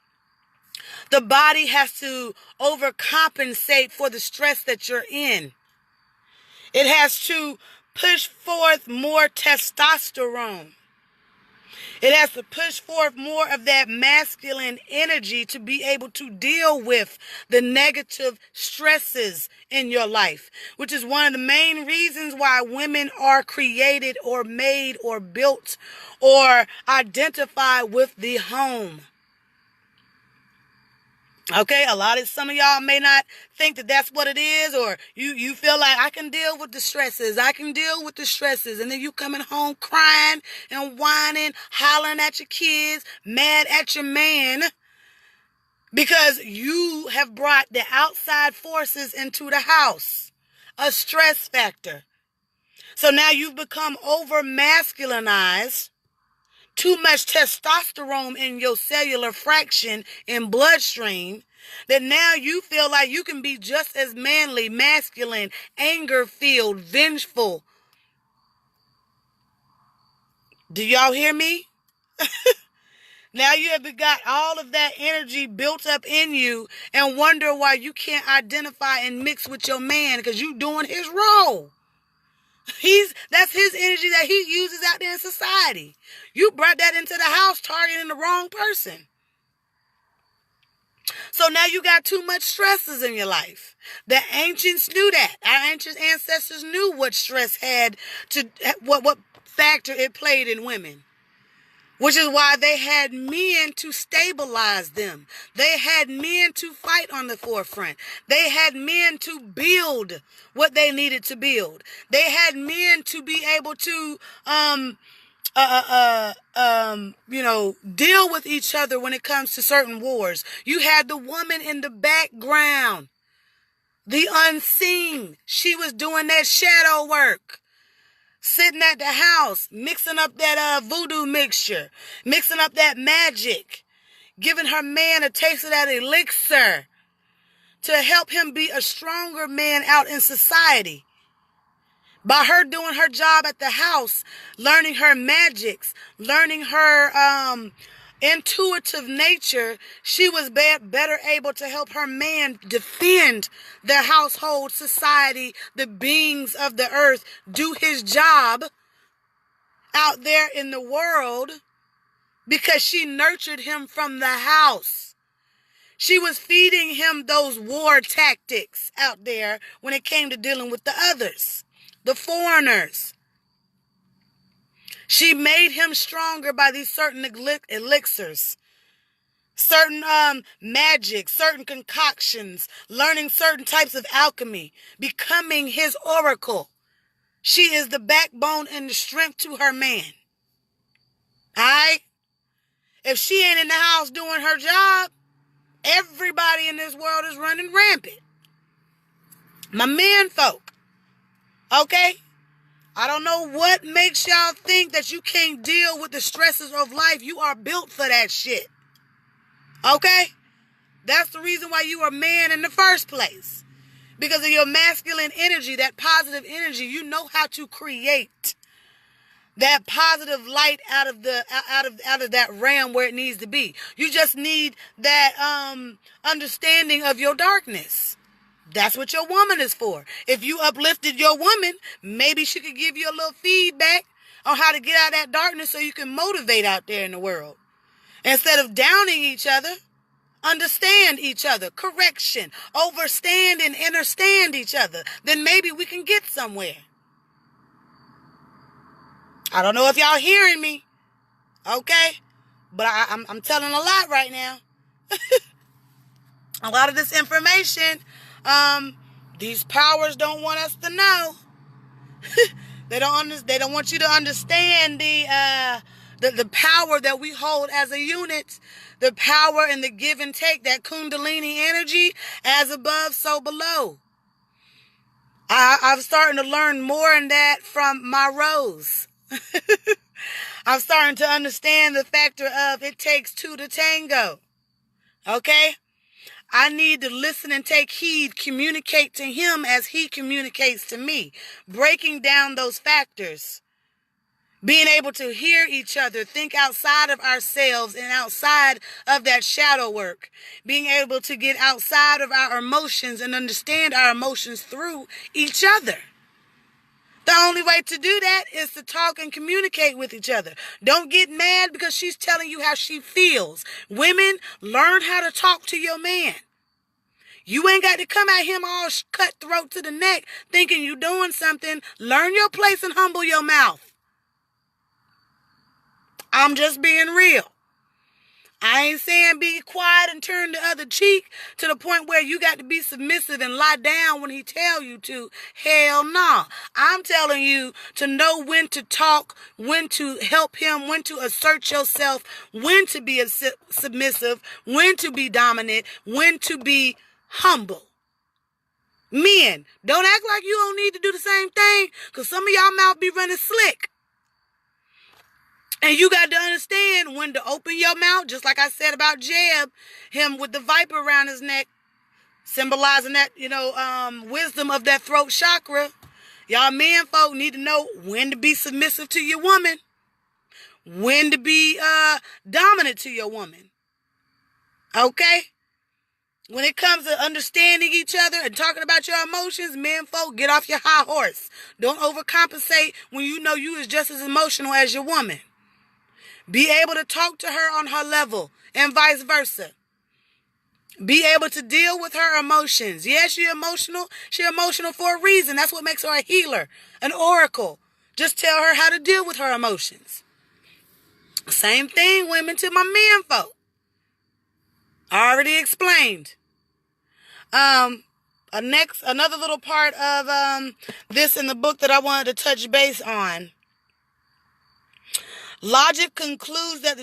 the body has to overcompensate for the stress that you're in. It has to push forth more testosterone. It has to push forth more of that masculine energy to be able to deal with the negative stresses in your life, which is one of the main reasons why women are created or made or built or identify with the home. Okay, some of y'all may not think that that's what it is, or you feel like I can deal with the stresses. And then you coming home crying and whining, hollering at your kids, mad at your man, because you have brought the outside forces into the house, a stress factor. So now you've become over masculinized. Too much testosterone in your cellular fraction and bloodstream, that now you feel like you can be just as manly, masculine, anger-filled, vengeful. Do y'all hear me? Now you have got all of that energy built up in you and wonder why you can't identify and mix with your man because you doing his role. That's his energy that he uses out there in society. You brought that into the house targeting the wrong person. So now you got too much stresses in your life. The ancients knew that. Our ancient ancestors knew what stress had what factor it played in women. Which is why they had men to stabilize them. They had men to fight on the forefront. They had men to build what they needed to build. They had men to be able to, deal with each other when it comes to certain wars. You had the woman in the background, the unseen. She was doing that shadow work. Sitting at the house, mixing up that voodoo mixture, mixing up that magic, giving her man a taste of that elixir to help him be a stronger man out in society. By her doing her job at the house, learning her magics, learning her intuitive nature, she was better able to help her man defend the household, society, the beings of the earth, do his job out there in the world because she nurtured him from the house. She was feeding him those war tactics out there when it came to dealing with the others, the foreigners. She made him stronger by these certain elixirs, certain magic, certain concoctions, learning certain types of alchemy, becoming his oracle. She is the backbone and the strength to her man. All right? If she ain't in the house doing her job, everybody in this world is running rampant. My men folk. Okay? I don't know what makes y'all think that you can't deal with the stresses of life. You are built for that shit. Okay? That's the reason why you are a man in the first place. Because of your masculine energy, that positive energy, you know how to create that positive light out of that realm where it needs to be. You just need that understanding of your darkness. That's what your woman is for. If you uplifted your woman, maybe she could give you a little feedback on how to get out of that darkness so you can motivate out there in the world. Instead of downing each other, understand each other, correction, overstand and understand each other. Then maybe we can get somewhere. I don't know if y'all hearing me, okay? But I'm telling a lot right now. A lot of this information, these powers don't want us to know. They don't want you to understand the power that we hold as a unit, the power and the give and take, that Kundalini energy, as above, so below. I'm starting to learn more in that from my Rose. I'm starting to understand the factor of it takes two to tango. Okay? I need to listen and take heed, communicate to him as he communicates to me, breaking down those factors. Being able to hear each other, think outside of ourselves and outside of that shadow work. Being able to get outside of our emotions and understand our emotions through each other. The only way to do that is to talk and communicate with each other. Don't get mad because she's telling you how she feels. Women, learn how to talk to your man. You ain't got to come at him all cutthroat to the neck thinking you're doing something. Learn your place and humble your mouth. I'm just being real. I ain't saying be quiet and turn the other cheek to the point where you got to be submissive and lie down when he tell you to. Hell no. I'm telling you to know when to talk, when to help him, when to assert yourself, when to be submissive, when to be dominant, when to be humble. Men, don't act like you don't need to do the same thing, because some of y'all mouth be running slick. And you got to understand when to open your mouth, just like I said about Jeb, him with the viper around his neck, symbolizing that, wisdom of that throat chakra. Y'all men folk need to know when to be submissive to your woman, when to be dominant to your woman. Okay? When it comes to understanding each other and talking about your emotions, men folk, get off your high horse. Don't overcompensate when you know you is just as emotional as your woman. Be able to talk to her on her level and vice versa. Be able to deal with her emotions. Yes, she's emotional. She's emotional for a reason. That's what makes her a healer, an oracle. Just tell her how to deal with her emotions. Same thing, women, to my men folk. I already explained. Another little part of this in the book that I wanted to touch base on. Logic concludes that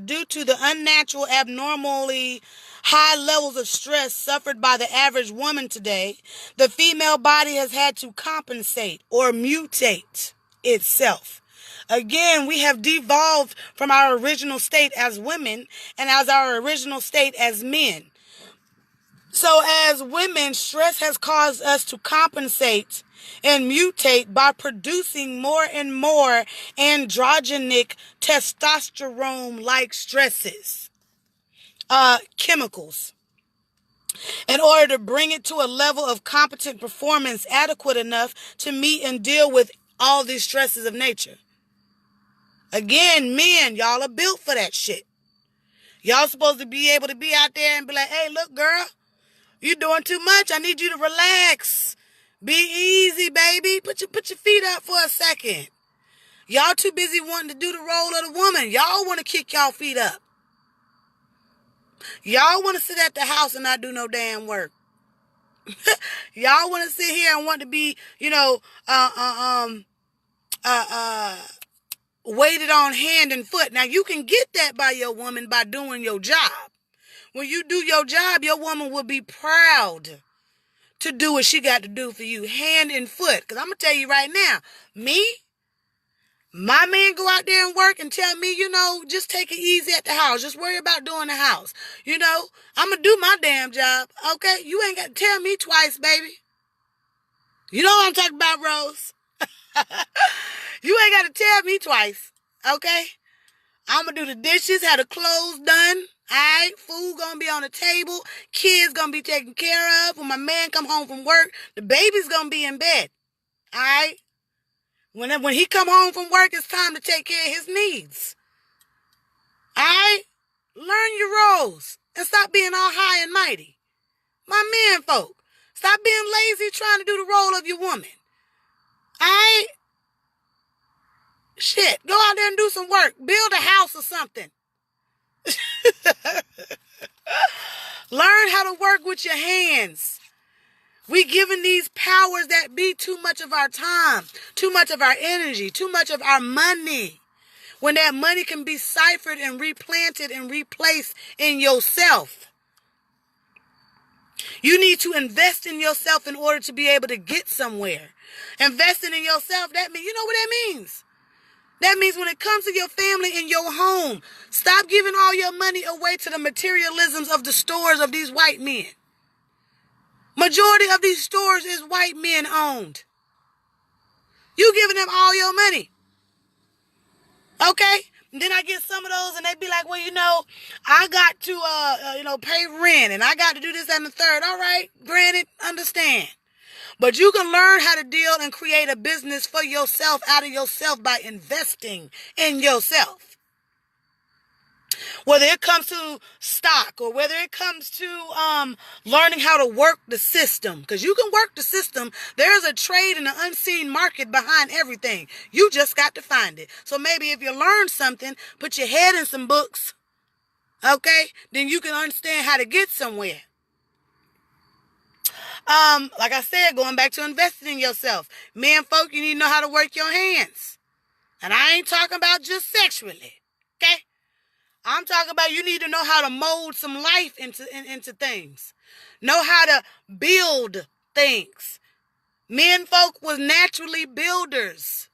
due to the unnatural, abnormally high levels of stress suffered by the average woman today, the female body has had to compensate or mutate itself. Again, we have devolved from our original state as women and as our original state as men. So as women, stress has caused us to compensate and mutate by producing more and more androgenic testosterone-like stresses, chemicals, in order to bring it to a level of competent performance adequate enough to meet and deal with all these stresses of nature. Again, men, y'all are built for that shit. Y'all supposed to be able to be out there and be like, hey, look, girl, you're doing too much. I need you to relax. Be easy, baby. Put your feet up for a second. Y'all too busy wanting to do the role of the woman. Y'all want to kick y'all feet up. Y'all want to sit at the house and not do no damn work. Y'all want to sit here and want to be, weighted on hand and foot. Now, you can get that by your woman by doing your job. When you do your job, your woman will be proud to do what she got to do for you, hand and foot. Because I'm going to tell you right now, my man go out there and work and tell me, just take it easy at the house. Just worry about doing the house. I'm going to do my damn job. Okay? You ain't got to tell me twice, baby. You know what I'm talking about, Rose? You ain't got to tell me twice. Okay? I'm going to do the dishes, have the clothes done. All right? Food going to be on the table. Kids going to be taken care of. When my man come home from work, the baby's going to be in bed. All right? When he come home from work, it's time to take care of his needs. All right? Learn your roles and stop being all high and mighty. My men folk, stop being lazy trying to do the role of your woman. All right? Shit, go out there and do some work. Build a house or something. Learn how to work with your hands. We giving these powers that be too much of our time, too much of our energy, too much of our money. When that money can be ciphered and replanted and replaced in yourself. You need to invest in yourself in order to be able to get somewhere. Investing in yourself, that means, you know what that means? That means when it comes to your family and your home, stop giving all your money away to the materialisms of the stores of these white men. Majority of these stores is white men owned. You giving them all your money. Okay? And then I get some of those and they be like, well, you know, I got to, pay rent and I got to do this and the third. All right, granted, understand. But you can learn how to deal and create a business for yourself out of yourself by investing in yourself. Whether it comes to stock or whether it comes to learning how to work the system. Because you can work the system. There's a trade and an unseen market behind everything. You just got to find it. So maybe if you learn something, put your head in some books. Okay? Then you can understand how to get somewhere. Like I said, going back to investing in yourself. Men folk, you need to know how to work your hands. And I ain't talking about just sexually. Okay? I'm talking about you need to know how to mold some life into things. Know how to build things. Men folk was naturally builders.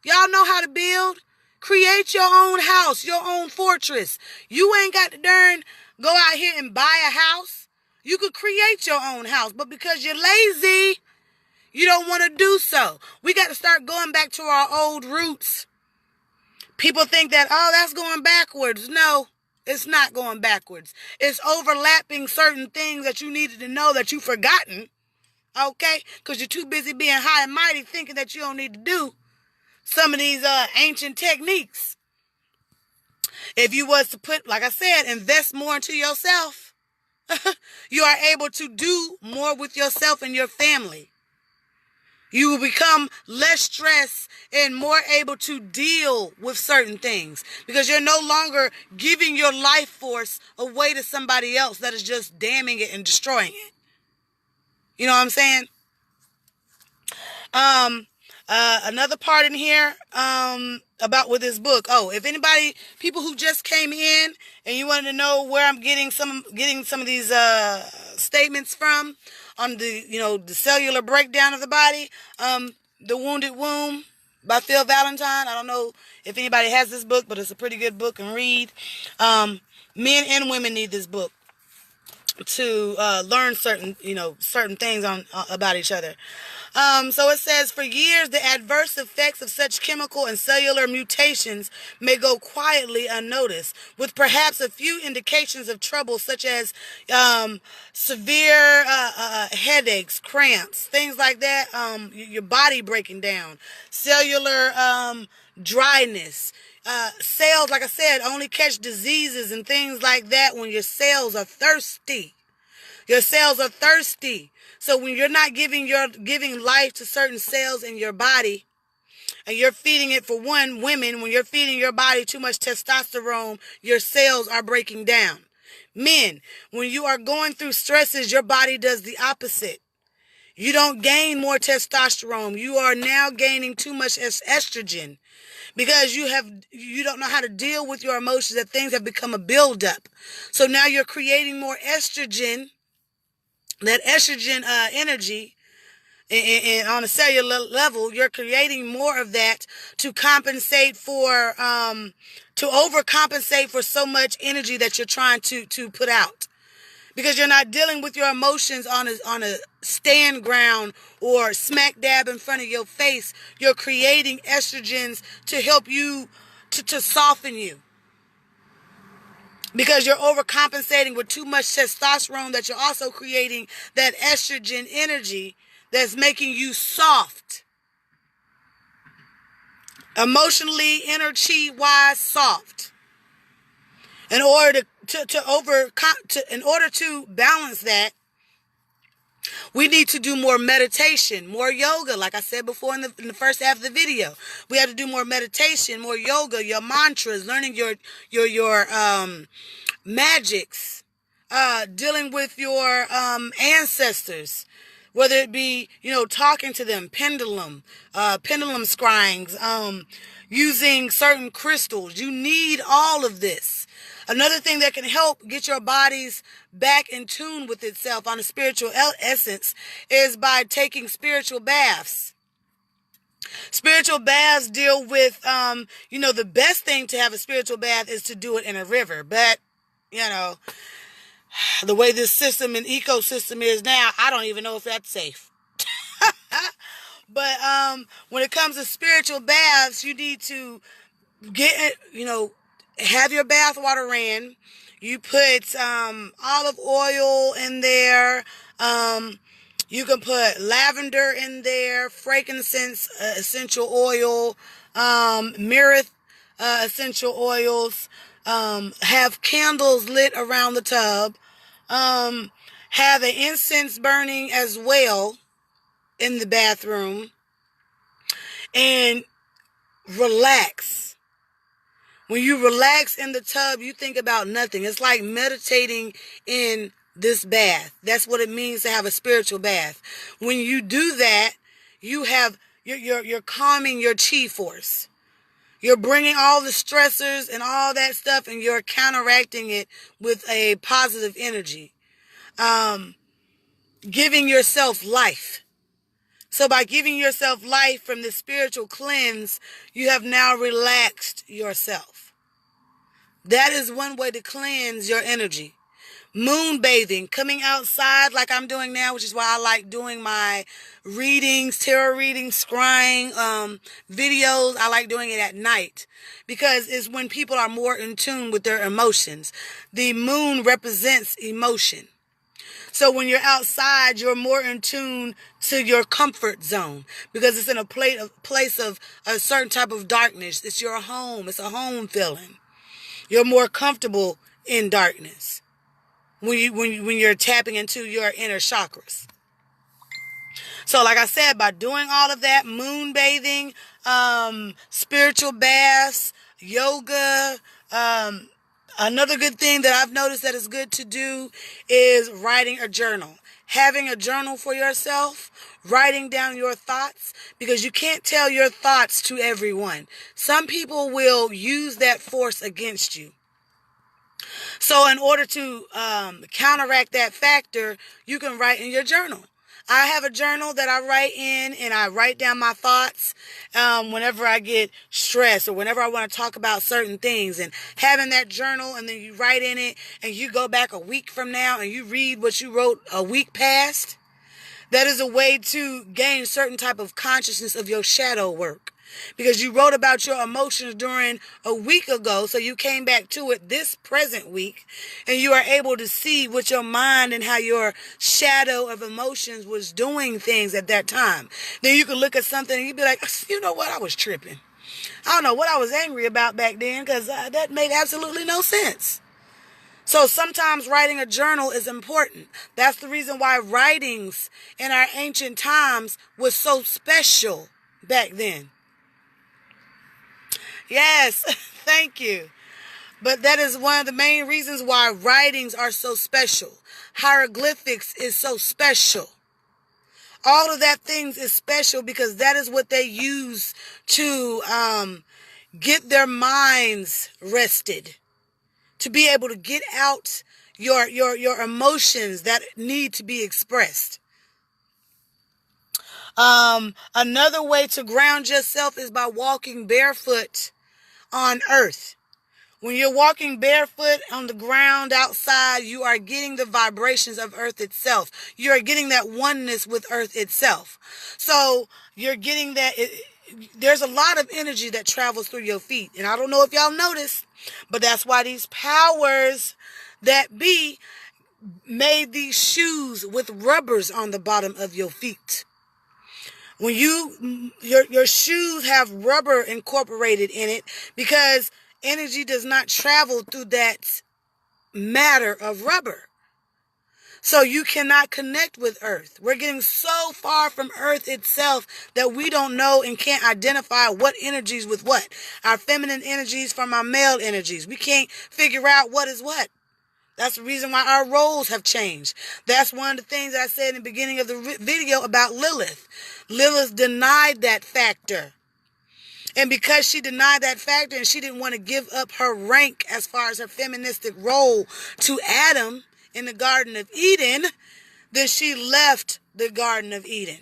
Y'all know how to build? Create your own house, your own fortress. You ain't got to go out here and buy a house. You could create your own house, but because you're lazy, you don't want to do so. We got to start going back to our old roots. People think that, oh, that's going backwards. No, it's not going backwards. It's overlapping certain things that you needed to know that you've forgotten, okay? Because you're too busy being high and mighty thinking that you don't need to do some of these ancient techniques. If you was to put, like I said, invest more into yourself, you are able to do more with yourself and your family. You will become less stressed and more able to deal with certain things because you're no longer giving your life force away to somebody else that is just damning it and destroying it. You know what I'm saying? Another part in here about with this book. Oh, if anybody, people who just came in and you wanted to know where I'm getting some of these statements from on the cellular breakdown of the body, The Wounded Womb by Phil Valentine. I don't know if anybody has this book, but it's a pretty good book and read. Men and women need this book to learn certain things about each other. So it says, for years, the adverse effects of such chemical and cellular mutations may go quietly unnoticed, with perhaps a few indications of trouble such as severe headaches, cramps, things like that, your body breaking down, cellular dryness. Cells, like I said, only catch diseases and things like that when your cells are thirsty. Your cells are thirsty. So when you're not giving life to certain cells in your body, and you're feeding it, for one, women, when you're feeding your body too much testosterone, your cells are breaking down. Men, when you are going through stresses, your body does the opposite. You don't gain more testosterone. You are now gaining too much estrogen. Because you don't know how to deal with your emotions, that things have become a buildup. So now you're creating more estrogen. That estrogen energy, and on a cellular level, you're creating more of that to compensate for, to overcompensate for so much energy that you're trying to put out. Because you're not dealing with your emotions on a stand ground or smack dab in front of your face. You're creating estrogens to help you, to soften you. Because you're overcompensating with too much testosterone, that you're also creating that estrogen energy that's making you soft. Emotionally, inner chi-wise, soft. In order to balance that, we need to do more meditation, more yoga. Like I said before in the first half of the video, we have to do more meditation, more yoga, your mantras, learning your magics, dealing with your ancestors, whether it be, talking to them, pendulum scryings, using certain crystals. You need all of this. Another thing that can help get your bodies back in tune with itself on a spiritual essence is by taking spiritual baths. Spiritual baths deal with, the best thing to have a spiritual bath is to do it in a river. But, the way this system and ecosystem is now, I don't even know if that's safe. But when it comes to spiritual baths, you need to have your bath water in. You put olive oil in there. You can put lavender in there, frankincense, essential oil, myrrh, essential oils. Have candles lit around the tub. Have an incense burning as well in the bathroom. And relax. When you relax in the tub, you think about nothing. It's like meditating in this bath. That's what it means to have a spiritual bath. When you do that, you're calming your chi force. You're bringing all the stressors and all that stuff, and you're counteracting it with a positive energy. Giving yourself life. So by giving yourself life from the spiritual cleanse, you have now relaxed yourself. That is one way to cleanse your energy. Moon bathing, coming outside like I'm doing now, which is why I like doing my readings, tarot readings, scrying, videos. I like doing it at night because it's when people are more in tune with their emotions. The moon represents emotion. So when you're outside, you're more in tune to your comfort zone because it's in a place of a certain type of darkness. It's your home. It's a home feeling. You're more comfortable in darkness when you're tapping into your inner chakras. So like I said, by doing all of that, moon bathing, spiritual baths, yoga, another good thing that I've noticed that is good to do is writing a journal. Having a journal for yourself, writing down your thoughts, because you can't tell your thoughts to everyone. Some people will use that force against you. So in order to counteract that factor, you can write in your journal. I have a journal that I write in, and I write down my thoughts whenever I get stressed or whenever I want to talk about certain things. And having that journal, and then you write in it, and you go back a week from now and you read what you wrote a week past. That is a way to gain certain type of consciousness of your shadow work. Because you wrote about your emotions during a week ago, so you came back to it this present week, and you are able to see what your mind and how your shadow of emotions was doing things at that time. Then you can look at something and you'd be like, you know what, I was tripping. I don't know what I was angry about back then, because that made absolutely no sense. So sometimes writing a journal is important. That's the reason why writings in our ancient times was so special back then. Yes, thank you. But that is one of the main reasons why writings are so special. Hieroglyphics is so special. All of that things is special because that is what they use to get their minds rested. To be able to get out your emotions that need to be expressed. Another way to ground yourself is by walking barefoot on earth. When you're walking barefoot on the ground outside, you are getting the vibrations of earth itself. You are getting that oneness with earth itself. So you're getting that. There's a lot of energy that travels through your feet. And I don't know if y'all noticed, but that's why these powers that be made these shoes with rubbers on the bottom of your feet. When your shoes have rubber incorporated in it, because energy does not travel through that matter of rubber. So you cannot connect with earth. We're getting so far from earth itself that we don't know and can't identify what energies with what. Our feminine energies from our male energies. We can't figure out what is what. That's the reason why our roles have changed. That's one of the things I said in the beginning of the video about Lilith. Lilith denied that factor. And because she denied that factor and she didn't want to give up her rank as far as her feministic role to Adam in the Garden of Eden, then she left the Garden of Eden.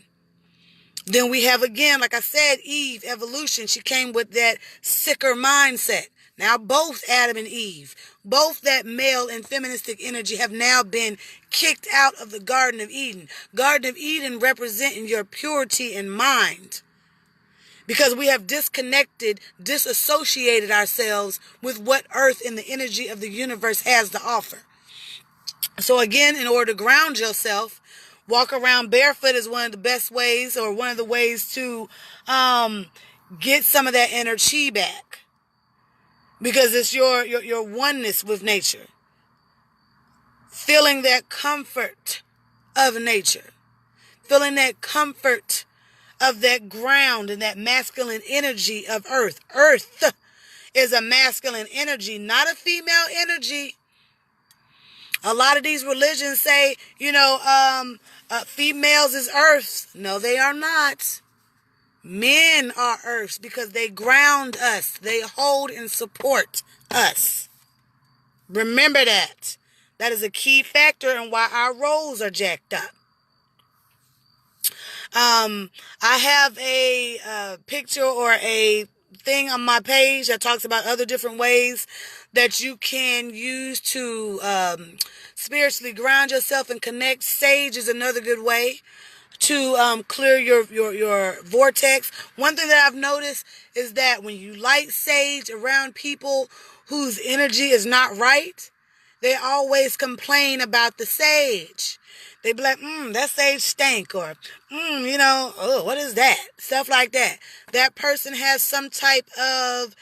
Then we have, again, like I said, Eve, evolution. She came with that sicker mindset. Now both Adam and Eve, both that male and feministic energy have now been kicked out of the Garden of Eden. Garden of Eden representing your purity in mind. Because we have disconnected, disassociated ourselves with what earth and the energy of the universe has to offer. So again, in order to ground yourself, walk around barefoot is one of the best ways, or one of the ways to get some of that inner chi back. Because it's your oneness with nature. Feeling that comfort of nature. Feeling that comfort of that ground and that masculine energy of earth. Earth is a masculine energy, not a female energy. A lot of these religions say, females is earths. No, they are not. Men are earths because they ground us. They hold and support us. Remember that. That is a key factor in why our roles are jacked up. I have a picture or a thing on my page that talks about other different ways that you can use to spiritually ground yourself and connect. Sage is another good way to clear your vortex. One thing that I've noticed is that when you light sage around people whose energy is not right, they always complain about the sage. They be like, that sage stank, or, oh, what is that? Stuff like that. That person has some type of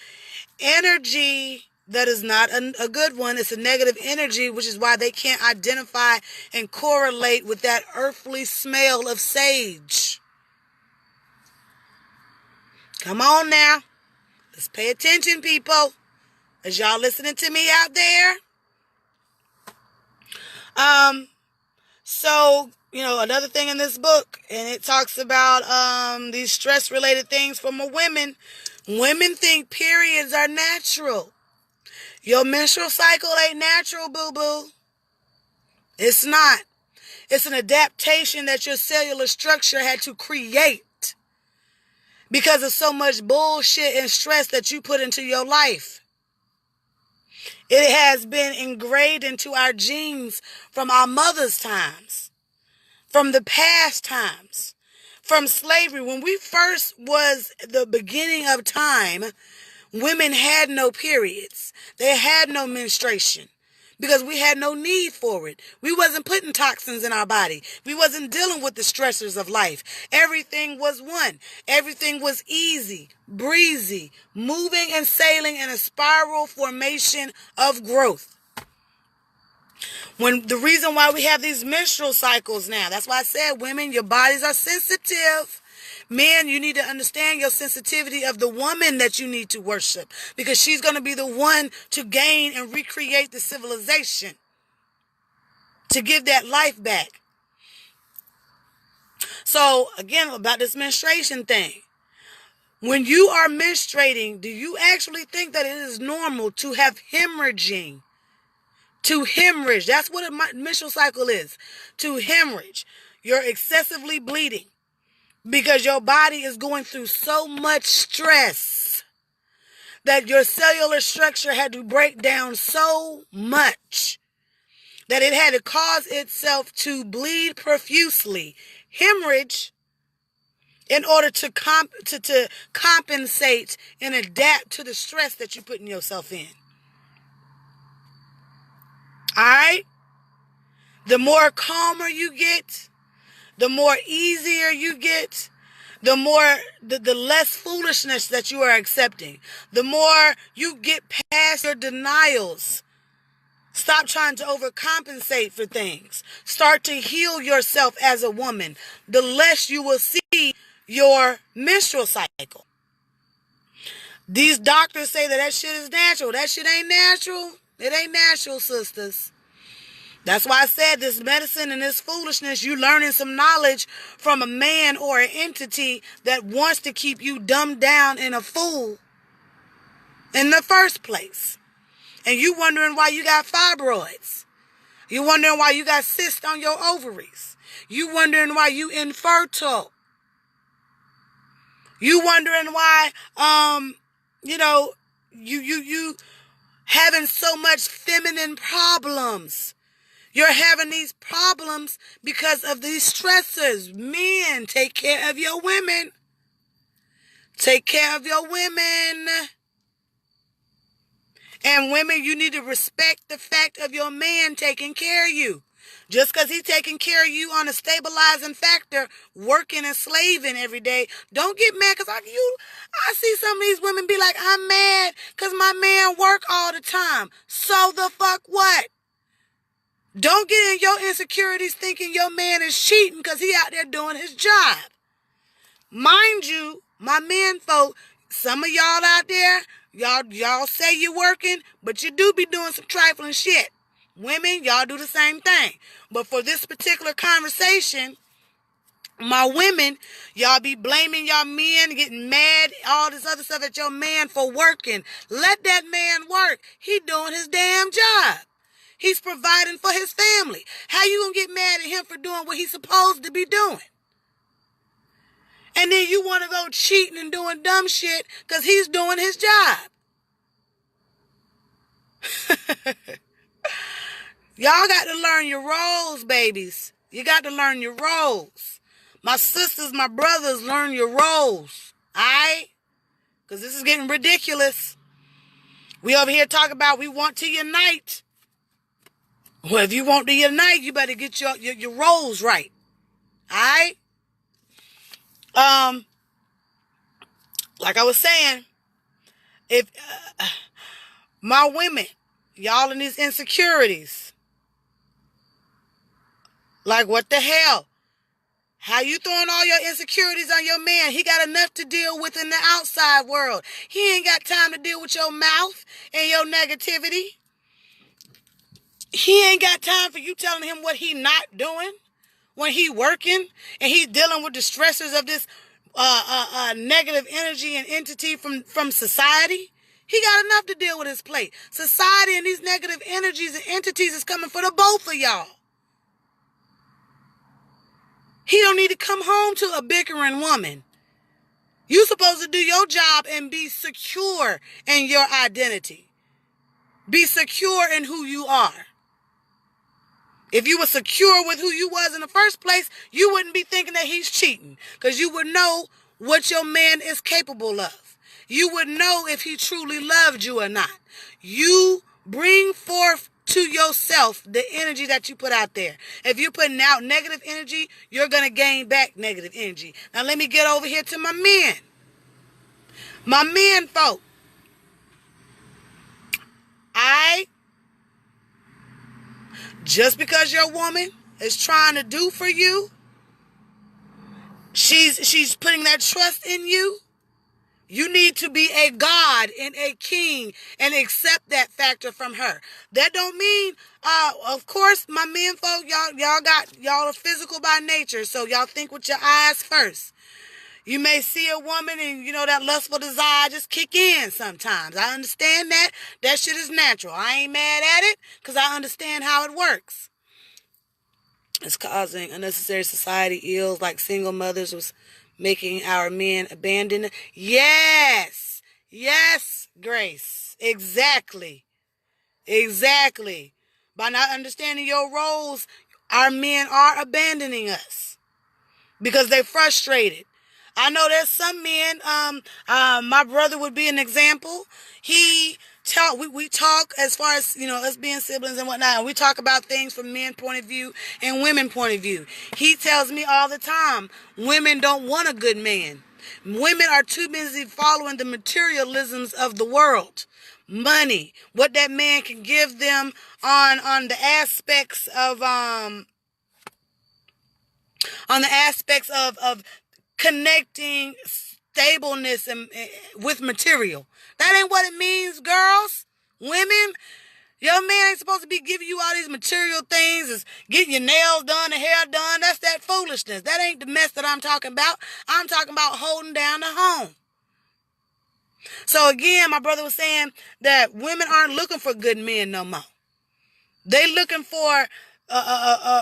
energy that is not a good one. It's a negative energy, which is why they can't identify and correlate with that earthly smell of sage. Come on now. Let's pay attention, people. Is y'all listening to me out there? So, another thing in this book, and it talks about these stress-related things from women. Women think periods are natural. Your menstrual cycle ain't natural, boo-boo. It's not. It's an adaptation that your cellular structure had to create because of so much bullshit and stress that you put into your life. It has been engraved into our genes from our mother's times, from the past times, from slavery. When we first was the beginning of time, women had no periods. They had no menstruation because we had no need for it. We wasn't putting toxins in our body. We wasn't dealing with the stressors of life. Everything was one. Everything was easy, breezy, moving and sailing in a spiral formation of growth. When the reason why we have these menstrual cycles now, that's why I said, women, your bodies are sensitive. Men, you need to understand your sensitivity of the woman that you need to worship, because she's going to be the one to gain and recreate the civilization, to give that life back. So, again, about this menstruation thing. When you are menstruating, do you actually think that it is normal to have hemorrhaging? To hemorrhage. That's what a menstrual cycle is. To hemorrhage. You're excessively bleeding because your body is going through so much stress that your cellular structure had to break down so much that it had to cause itself to bleed profusely, hemorrhage, in order to compensate and adapt to the stress that you're putting yourself in. All right? The more calmer you get, the more easier you get, the more, the less foolishness that you are accepting. The more you get past your denials. Stop trying to overcompensate for things. Start to heal yourself as a woman. The less you will see your menstrual cycle. These doctors say that shit is natural. That shit ain't natural. It ain't natural, sisters. That's why I said this medicine and this foolishness, you learning some knowledge from a man or an entity that wants to keep you dumbed down and a fool in the first place. And you wondering why you got fibroids. You wondering why you got cysts on your ovaries. You wondering why you infertile. You wondering why, you having so much feminine problems. You're having these problems because of these stressors. Men, take care of your women. Take care of your women. And women, you need to respect the fact of your man taking care of you. Just because he's taking care of you on a stabilizing factor, working and slaving every day, don't get mad because I see some of these women be like, I'm mad because my man work all the time. So the fuck what? Don't get in your insecurities thinking your man is cheating because he out there doing his job. Mind you, my men folk, some of y'all out there, y'all say you working, but you do be doing some trifling shit. Women, y'all do the same thing. But for this particular conversation, my women, y'all be blaming y'all men, getting mad, all this other stuff at your man for working. Let that man work. He doing his damn job. He's providing for his family. How you gonna get mad at him for doing what he's supposed to be doing? And then you want to go cheating and doing dumb shit because he's doing his job. Y'all got to learn your roles, babies. You got to learn your roles. My sisters, my brothers, learn your roles. Alright? Because this is getting ridiculous. We over here talking about we want to unite. Well, if you want to unite, you better get your roles right. Alright? Like I was saying, if my women, y'all in these insecurities, like what the hell? How you throwing all your insecurities on your man? He got enough to deal with in the outside world. He ain't got time to deal with your mouth and your negativity. He ain't got time for you telling him what he not doing when he working and he's dealing with the stressors of this negative energy and entity from society. He got enough to deal with his plate. Society and these negative energies and entities is coming for the both of y'all. He don't need to come home to a bickering woman. You supposed to do your job and be secure in your identity. Be secure in who you are. If you were secure with who you was in the first place, you wouldn't be thinking that he's cheating. Because you would know what your man is capable of. You would know if he truly loved you or not. You bring forth to yourself the energy that you put out there. If you're putting out negative energy, you're going to gain back negative energy. Now let me get over here to my men. My men folk. Just because your woman is trying to do for you, she's putting that trust in you. You need to be a god and a king and accept that factor from her. That don't mean, of course, my men folk, y'all are physical by nature, so y'all think with your eyes first. You may see a woman and, that lustful desire just kick in sometimes. I understand that. That shit is natural. I ain't mad at it because I understand how it works. It's causing unnecessary society ills like single mothers was making our men abandon. Yes, Grace. Exactly. By not understanding your roles, our men are abandoning us because they're frustrated. I know there's some men, my brother would be an example. We talk as far as, us being siblings and whatnot, and we talk about things from men's point of view and women's point of view. He tells me all the time, women don't want a good man. Women are too busy following the materialisms of the world. Money, what that man can give them on the aspects of connecting stableness and with material. That ain't what it means, girls. Women, Your man ain't supposed to be giving you all these material things, is getting your nails done, the hair done. That's that foolishness. That ain't the mess that I'm talking about. I'm talking about holding down the home. So again, my brother was saying that women aren't looking for good men no more. They looking for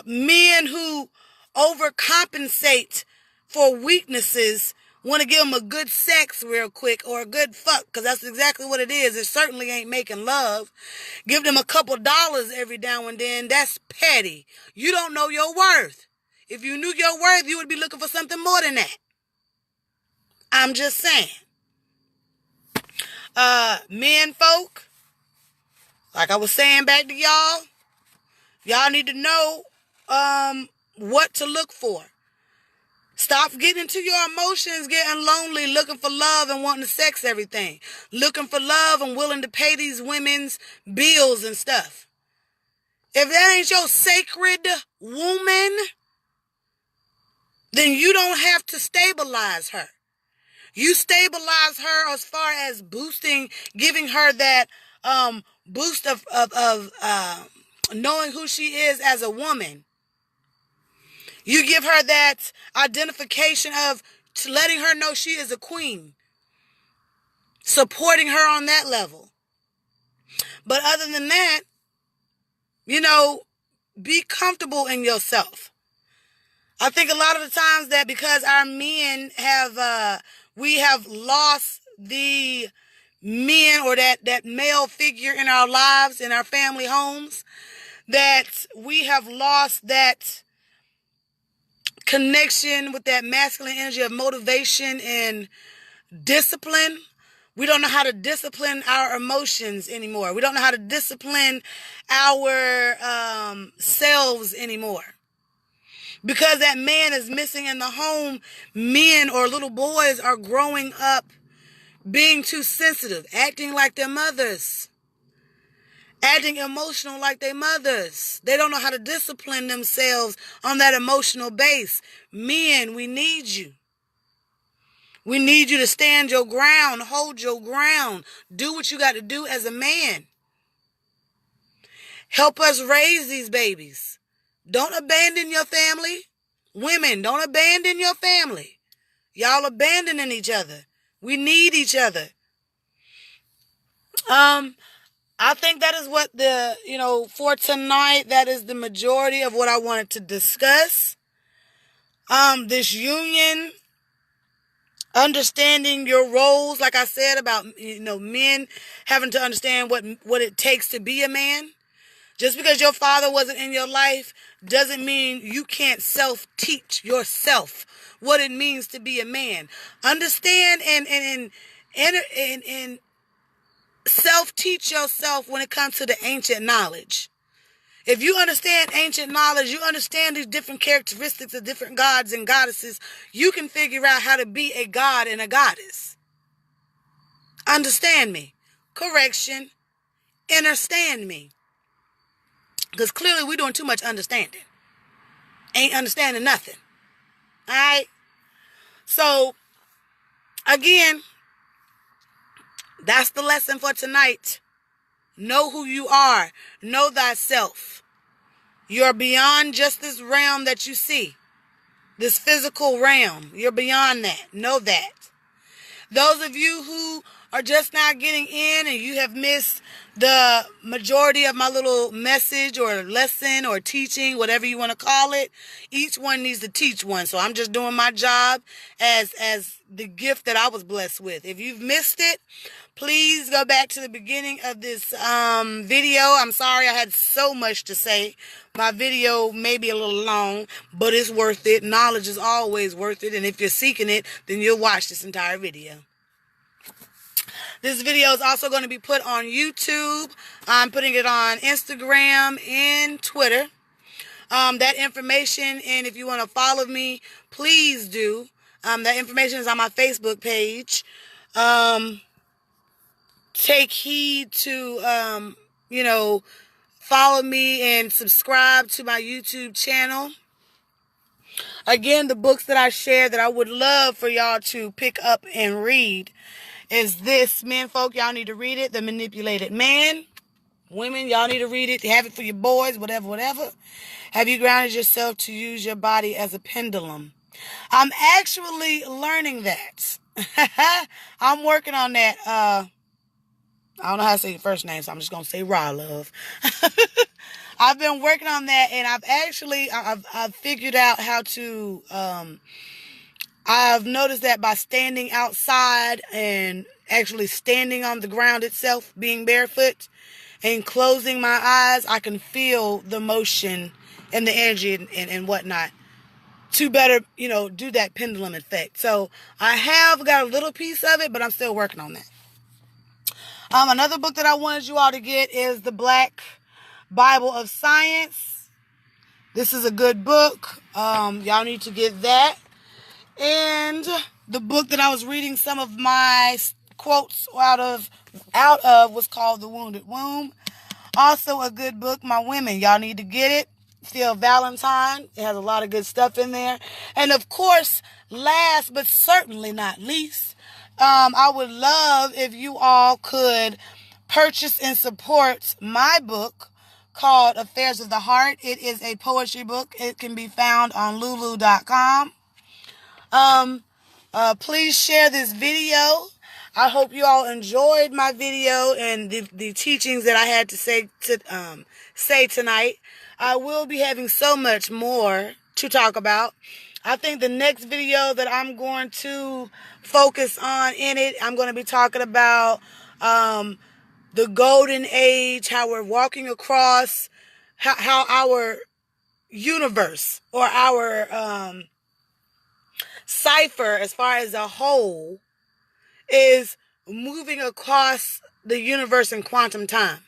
men who overcompensate for weaknesses, want to give them a good sex real quick or a good fuck, because that's exactly what it is. It certainly ain't making love. Give them a couple dollars every now and then. That's petty. You don't know your worth. If you knew your worth, you would be looking for something more than that. I'm just saying. Men folk, like I was saying back to y'all need to know what to look for. Stop getting into your emotions, getting lonely, looking for love and wanting to sex everything. Looking for love and willing to pay these women's bills and stuff. If that ain't your sacred woman, then you don't have to stabilize her. You stabilize her as far as boosting, giving her that boost of knowing who she is as a woman. You give her that identification of letting her know she is a queen. Supporting her on that level. But other than that, be comfortable in yourself. I think a lot of the times that because our men we have lost the men or that male figure in our lives, in our family homes, that we have lost that connection with that masculine energy of motivation and discipline. We don't know how to discipline our emotions anymore. We don't know how to discipline our selves anymore. Because that man is missing in the home, men or little boys are growing up being too sensitive, acting like their mothers, acting emotional like their mothers. They don't know how to discipline themselves on that emotional base. Men, we need you. We need you to stand your ground, hold your ground, do what you got to do as a man. Help us raise these babies. Don't abandon your family. Women, don't abandon your family. Y'all abandoning each other. We need each other. I think that is what for tonight, that is the majority of what I wanted to discuss. This union, understanding your roles, like I said about, men having to understand what it takes to be a man. Just because your father wasn't in your life doesn't mean you can't self-teach yourself what it means to be a man. Understand and self-teach yourself when it comes to the ancient knowledge. If you understand ancient knowledge, you understand these different characteristics of different gods and goddesses, you can figure out how to be a god and a goddess. Understand me. Correction. Understand me. Because clearly we're doing too much understanding. Ain't understanding nothing. Alright? So, again, that's the lesson for tonight. Know who you are. Know thyself. You're beyond just this realm that you see. This physical realm. You're beyond that. Know that. Those of you who are just now getting in and you have missed the majority of my little message or lesson or teaching, whatever you want to call it, each one needs to teach one. So I'm just doing my job as the gift that I was blessed with. If you've missed it, please go back to the beginning of this video. I'm sorry I had so much to say. My video may be a little long, but it's worth it. Knowledge is always worth it. And if you're seeking it, then you'll watch this entire video. This video is also going to be put on YouTube. I'm putting it on Instagram and Twitter. That information, and if you want to follow me, please do. That information is on my Facebook page. Take heed to, follow me and subscribe to my YouTube channel. Again, the books that I share that I would love for y'all to pick up and read is this, men folk, y'all need to read it, The Manipulated Man. Women, y'all need to read it. Have it for your boys, whatever, whatever. Have you grounded yourself to use your body as a pendulum? I'm actually learning that. I'm working on that. I don't know how to say your first name, so I'm just going to say Raw Love. I've been working on that, and I've figured out how to, I've noticed that by standing outside and actually standing on the ground itself, being barefoot, and closing my eyes, I can feel the motion and the energy and whatnot to better, do that pendulum effect. So I have got a little piece of it, but I'm still working on that. Another book that I wanted you all to get is The Black Bible of Science. This is a good book. Y'all need to get that. And the book that I was reading some of my quotes out of was called The Wounded Womb. Also a good book, My Women. Y'all need to get it. Still Valentine. It has a lot of good stuff in there. And of course, last but certainly not least, I would love if you all could purchase and support my book called Affairs of the Heart. It is a poetry book. It can be found on lulu.com. Please share this video. I hope you all enjoyed my video and the teachings that I had to say tonight. I will be having so much more to talk about. I think the next video that I'm going to focus on in it, I'm going to be talking about the golden age, how we're walking across, how our universe or our cipher as far as a whole is moving across the universe in quantum time.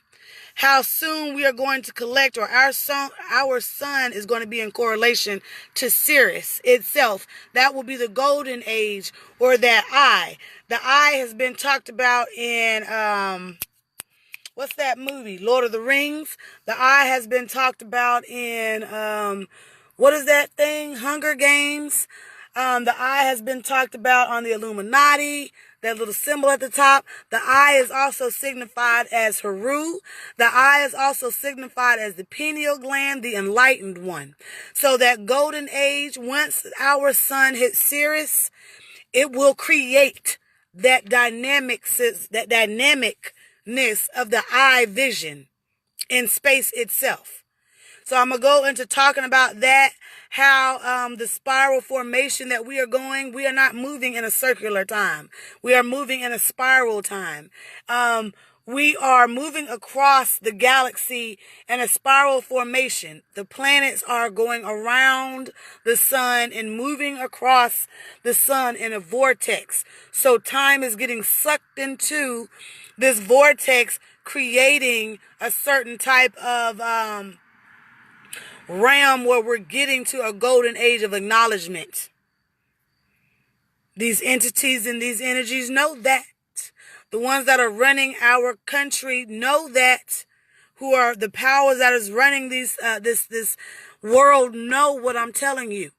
How soon we are going to collect, or our sun is going to be in correlation to Sirius itself. That will be the golden age, or that eye. The eye has been talked about in what's that movie? Lord of the Rings. The eye has been talked about in what is that thing? Hunger Games. The eye has been talked about on the Illuminati, that little symbol at the top. The eye is also signified as Heru. The eye is also signified as the pineal gland, the enlightened one. So that golden age, once our sun hits Sirius, it will create that dynamicness of the eye vision in space itself. So I'm going to go into talking about that, how the spiral formation that we are going, we are not moving in a circular time. We are moving in a spiral time. We are moving across the galaxy in a spiral formation. The planets are going around the sun and moving across the sun in a vortex. So time is getting sucked into this vortex, creating a certain type of realm where we're getting to a golden age of acknowledgement. These entities and these energies know that. The ones that are running our country know that. Who are the powers that is running this world know what I'm telling you.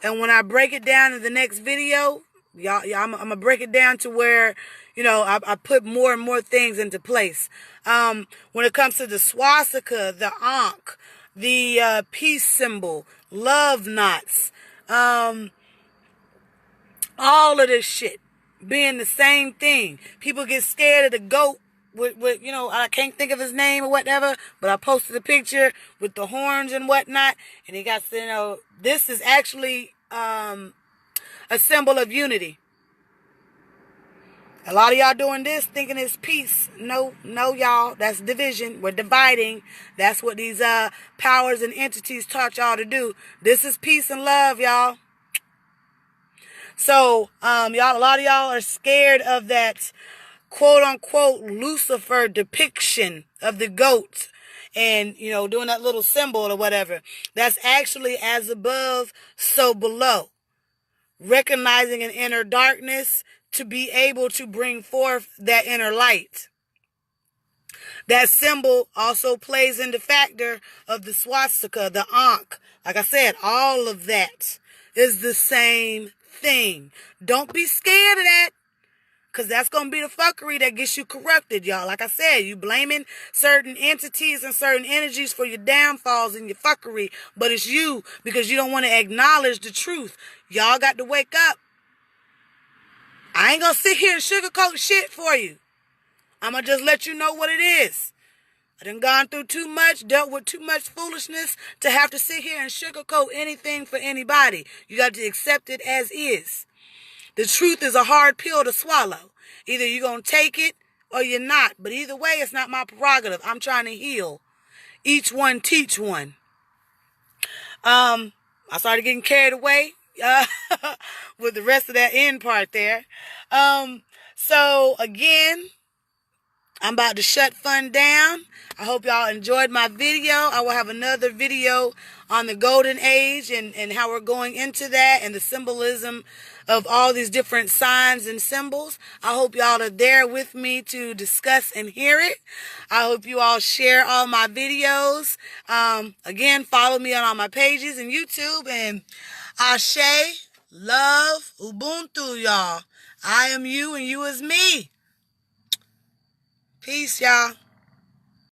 And when I break it down in the next video, I'm going to break it down to where, I put more and more things into place. When it comes to the swastika, the ankh, the peace symbol, love knots, all of this shit being the same thing. People get scared of the goat with I can't think of his name or whatever, but I posted a picture with the horns and whatnot, and he got, this is actually a symbol of unity. A lot of y'all doing this thinking it's peace. No, y'all. That's division. We're dividing. That's what these powers and entities taught y'all to do. This is peace and love, y'all. So, a lot of y'all are scared of that quote-unquote Lucifer depiction of the goat and, doing that little symbol or whatever. That's actually as above, so below. Recognizing an inner darkness to be able to bring forth that inner light. That symbol also plays in the factor of the swastika, the ankh. Like I said, all of that is the same thing. Don't be scared of that, Because that's going to be the fuckery that gets you corrupted, y'all. Like I said, you blaming certain entities and certain energies for your downfalls and your fuckery. But it's you because you don't want to acknowledge the truth. Y'all got to wake up. I ain't going to sit here and sugarcoat shit for you. I'm going to just let you know what it is. I done gone through too much, dealt with too much foolishness to have to sit here and sugarcoat anything for anybody. You got to accept it as is. The truth is a hard pill to swallow. Either you're going to take it or you're not. But either way, it's not my prerogative. I'm trying to heal. Each one teach one. I started getting carried away with the rest of that end part there. So again, I'm about to shut fun down. I hope y'all enjoyed my video. I will have another video on the golden age and how we're going into that and the symbolism of all these different signs and symbols. I hope y'all are there with me to discuss and hear it. I hope you all share all my videos. Again, follow me on all my pages and YouTube. And Ashe, love, Ubuntu, y'all. I am you and you is me. Peace, y'all.